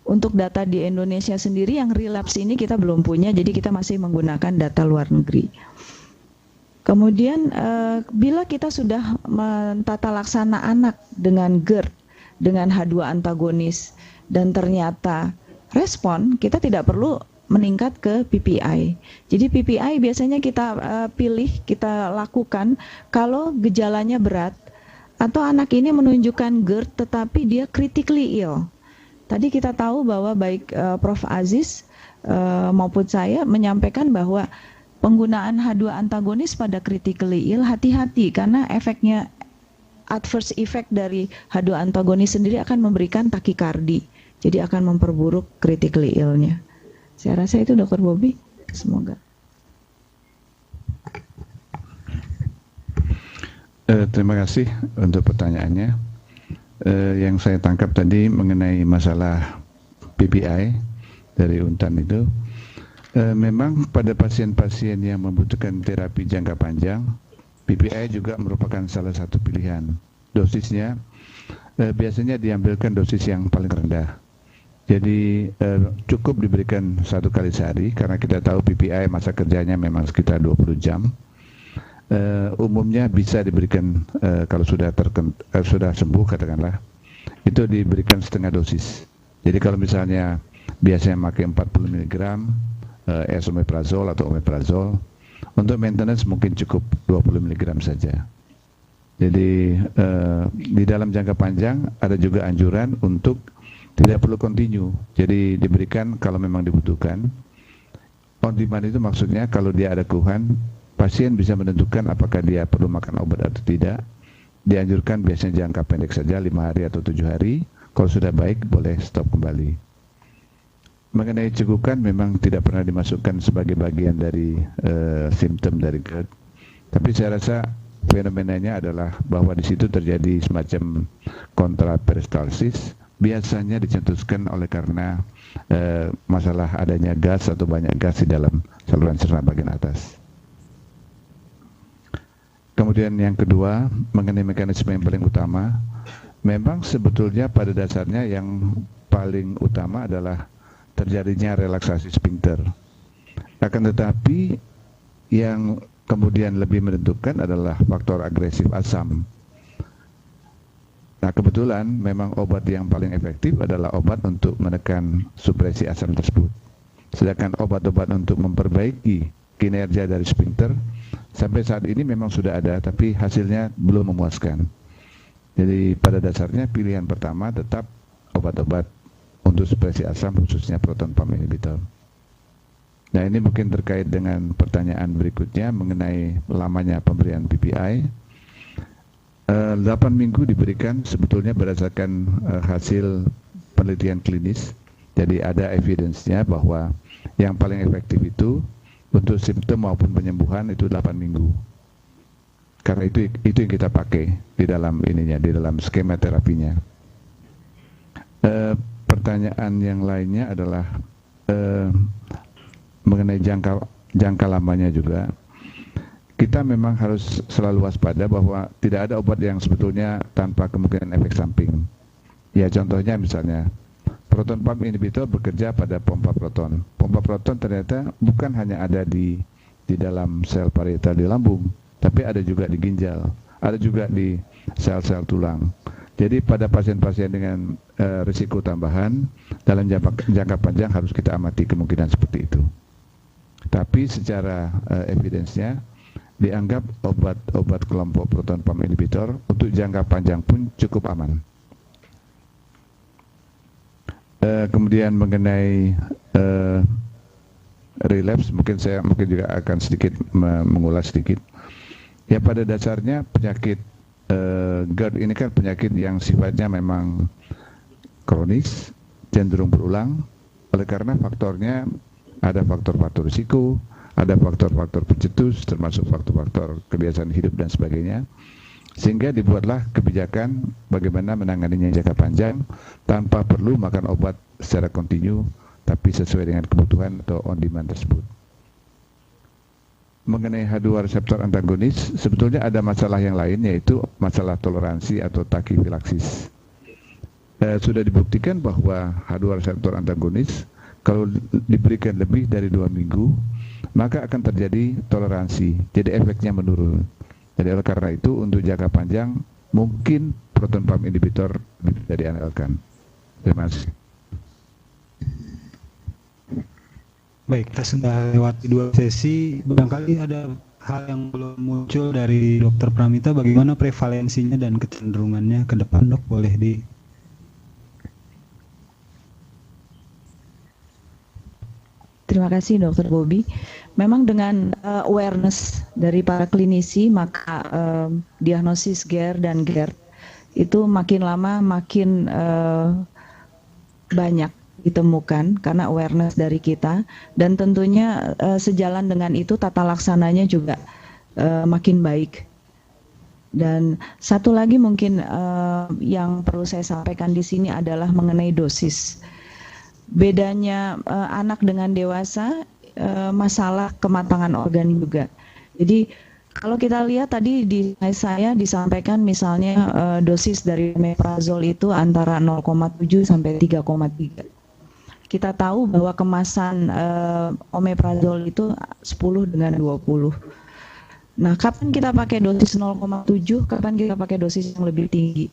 Untuk data di Indonesia sendiri yang relapse ini kita belum punya, jadi kita masih menggunakan data luar negeri. Kemudian bila kita sudah mentata laksana anak dengan GERD dengan H2 antagonis dan ternyata respon, kita tidak perlu meningkat ke PPI. Jadi PPI biasanya kita pilih, kita lakukan kalau gejalanya berat atau anak ini menunjukkan GERD tetapi dia critically ill. Tadi kita tahu bahwa baik Prof. Aziz maupun saya menyampaikan bahwa penggunaan H2 antagonis pada critically ill hati-hati karena efeknya, adverse effect dari H2 antagonis sendiri akan memberikan takikardi. Jadi akan memperburuk critically ill-nya. Saya rasa itu Dr. Bobby. Semoga. Terima kasih untuk pertanyaannya. Yang saya tangkap tadi mengenai masalah PPI dari Untan itu, memang pada pasien-pasien yang membutuhkan terapi jangka panjang, PPI juga merupakan salah satu pilihan. Dosisnya biasanya diambilkan dosis yang paling rendah. Jadi cukup diberikan 1 kali sehari karena kita tahu PPI masa kerjanya memang sekitar 20 jam. Umumnya bisa diberikan kalau sudah sembuh katakanlah, itu diberikan setengah dosis. Jadi kalau misalnya biasanya pakai 40 mg esomeprazol atau omeprazol, untuk maintenance mungkin cukup 20 mg saja. Jadi di dalam jangka panjang ada juga anjuran untuk tidak perlu continue, jadi diberikan kalau memang dibutuhkan. On demand itu maksudnya kalau dia ada keluhan, pasien bisa menentukan apakah dia perlu makan obat atau tidak. Dianjurkan biasanya jangka pendek saja, 5 hari atau 7 hari. Kalau sudah baik boleh stop kembali. Mengenai cegukan memang tidak pernah dimasukkan sebagai bagian dari simptom dari GERD. Tapi saya rasa fenomenanya adalah bahwa di situ terjadi semacam kontraperistalsis. Biasanya dicetuskan oleh karena masalah adanya gas atau banyak gas di dalam saluran cerna bagian atas. Kemudian yang kedua, mengenai mekanisme yang paling utama, memang sebetulnya pada dasarnya yang paling utama adalah terjadinya relaksasi sphincter. Akan tetapi yang kemudian lebih menentukan adalah faktor agresif asam. Nah, kebetulan memang obat yang paling efektif adalah obat untuk menekan supresi asam tersebut. Sedangkan obat-obat untuk memperbaiki kinerja dari sphincter sampai saat ini memang sudah ada, tapi hasilnya belum memuaskan. Jadi pada dasarnya pilihan pertama tetap obat-obat untuk supresi asam, khususnya proton pump inhibitor. Nah, ini mungkin terkait dengan pertanyaan berikutnya mengenai lamanya pemberian PPI. 8 minggu diberikan sebetulnya berdasarkan hasil penelitian klinis. Jadi ada evidence-nya bahwa yang paling efektif itu untuk simptom maupun penyembuhan itu 8 minggu. Karena itu yang kita pakai di dalam ininya, di dalam skema terapinya. Pertanyaan yang lainnya adalah mengenai jangka lamanya juga. Kita memang harus selalu waspada bahwa tidak ada obat yang sebetulnya tanpa kemungkinan efek samping. Ya, contohnya misalnya proton pump inhibitor bekerja pada pompa proton. Pompa proton ternyata bukan hanya ada di dalam sel parietal di lambung, tapi ada juga di ginjal, ada juga di sel-sel tulang. Jadi pada pasien-pasien dengan risiko tambahan dalam jangka panjang harus kita amati kemungkinan seperti itu. Tapi secara evidence-nya dianggap obat kelompok proton pump inhibitor untuk jangka panjang pun cukup aman. Kemudian mengenai relapse, mungkin juga akan sedikit mengulas sedikit. Ya, pada dasarnya penyakit GERD ini kan penyakit yang sifatnya memang kronis, cenderung berulang, oleh karena faktornya ada faktor-faktor risiko, ada faktor-faktor pencetus, termasuk faktor-faktor kebiasaan hidup dan sebagainya, sehingga dibuatlah kebijakan bagaimana menanganinya jangka panjang tanpa perlu makan obat secara kontinu, tapi sesuai dengan kebutuhan atau on demand tersebut. Mengenai H2 reseptor antagonis, sebetulnya ada masalah yang lain, yaitu masalah toleransi atau takifilaksis. Sudah dibuktikan bahwa H2 reseptor antagonis kalau diberikan lebih dari 2 minggu, maka akan terjadi toleransi, jadi efeknya menurun. Jadi oleh karena itu untuk jangka panjang mungkin proton pump inhibitor bisa diandalkan. Terima kasih. Baik, kita sudah lewati 2 sesi. Barangkali ada hal yang belum muncul dari Dr. Pramita. Bagaimana prevalensinya dan kecenderungannya ke depan, Dok? Boleh di... Terima kasih Dr. Bobby. Memang dengan awareness dari para klinisi, maka diagnosis GERD dan GERD itu makin lama makin banyak ditemukan karena awareness dari kita, dan tentunya sejalan dengan itu tata laksananya juga makin baik. Dan satu lagi mungkin yang perlu saya sampaikan di sini adalah mengenai dosis. Bedanya anak dengan dewasa, masalah kematangan organ juga. Jadi kalau kita lihat tadi di saya disampaikan misalnya dosis dari omeprazol itu antara 0,7 sampai 3,3. Kita tahu bahwa kemasan omeprazol itu 10 dengan 20. Nah, kapan kita pakai dosis 0,7, kapan kita pakai dosis yang lebih tinggi?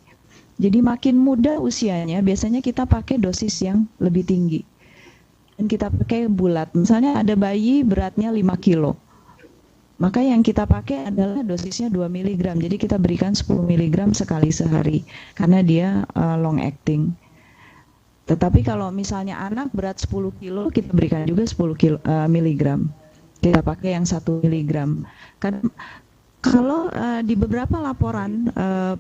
Jadi makin muda usianya, biasanya kita pakai dosis yang lebih tinggi. Dan kita pakai bulat. Misalnya ada bayi beratnya 5 kilo. Maka yang kita pakai adalah dosisnya 2 mg. Jadi kita berikan 10 mg sekali sehari. Karena dia long acting. Tetapi kalau misalnya anak berat 10 kilo, kita berikan juga 10 mg. Kita pakai yang 1 mg. Kalau di beberapa laporan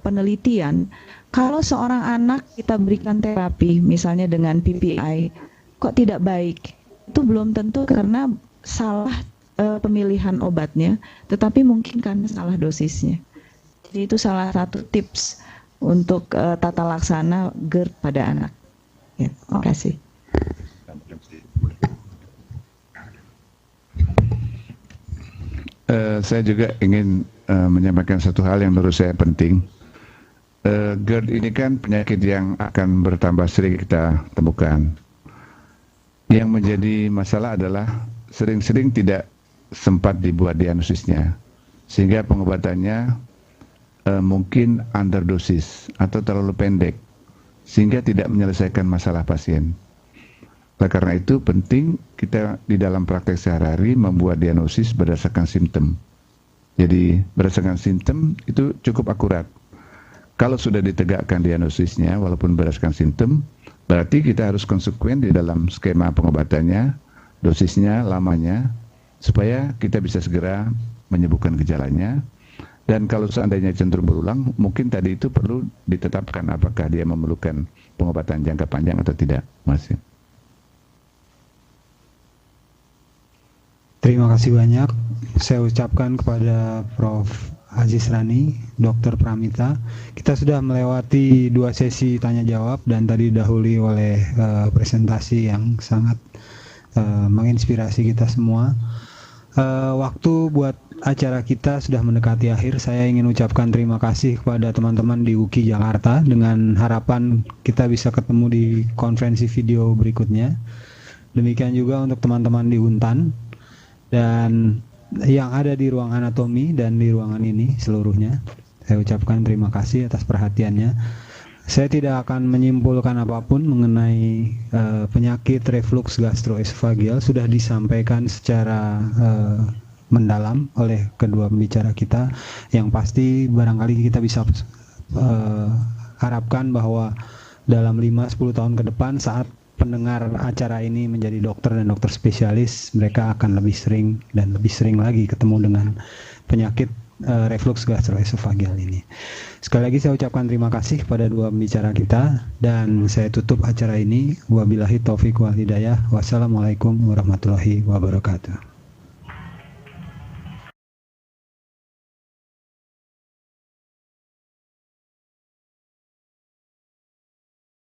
penelitian, kalau seorang anak kita berikan terapi, misalnya dengan PPI, kok tidak baik, itu belum tentu karena salah pemilihan obatnya, tetapi mungkin karena salah dosisnya. Jadi itu salah satu tips untuk tata laksana GERD pada anak. Ya, terima kasih. Saya juga ingin menyampaikan satu hal yang menurut saya penting. GERD ini kan penyakit yang akan bertambah sering kita temukan. Yang menjadi masalah adalah sering-sering tidak sempat dibuat diagnosisnya, sehingga pengobatannya mungkin underdosis atau terlalu pendek, sehingga tidak menyelesaikan masalah pasien. Oleh karena itu penting kita di dalam praktek sehari-hari membuat diagnosis berdasarkan simptom. Jadi berdasarkan simptom itu cukup akurat. Kalau sudah ditegakkan diagnosisnya walaupun berdasarkan simptom, berarti kita harus konsekuen di dalam skema pengobatannya, dosisnya, lamanya, supaya kita bisa segera menyembuhkan gejalanya. Dan kalau seandainya cenderung berulang, mungkin tadi itu perlu ditetapkan apakah dia memerlukan pengobatan jangka panjang atau tidak. Masih. Terima kasih banyak. Saya ucapkan kepada Prof. Aziz Rani, Dr. Pramita. Kita sudah melewati 2 sesi tanya jawab dan tadi didahului oleh presentasi yang sangat menginspirasi kita semua. Waktu buat acara kita sudah mendekati akhir. Saya ingin ucapkan terima kasih kepada teman-teman di UKI Jakarta dengan harapan kita bisa ketemu di konferensi video berikutnya. Demikian juga untuk teman-teman di Untan dan yang ada di ruang anatomi dan di ruangan ini seluruhnya. Saya ucapkan terima kasih atas perhatiannya. Saya tidak akan menyimpulkan apapun mengenai penyakit reflux gastroesophageal, sudah disampaikan secara mendalam oleh kedua pembicara kita. Yang pasti barangkali kita bisa harapkan bahwa dalam 5-10 tahun ke depan saat pendengar acara ini menjadi dokter dan dokter spesialis, mereka akan lebih sering dan lebih sering lagi ketemu dengan penyakit reflux gastroesophageal ini. Sekali lagi saya ucapkan terima kasih kepada dua pembicara kita dan saya tutup acara ini. Wabillahi taufiq wal hidayah. Wassalamualaikum warahmatullahi wabarakatuh.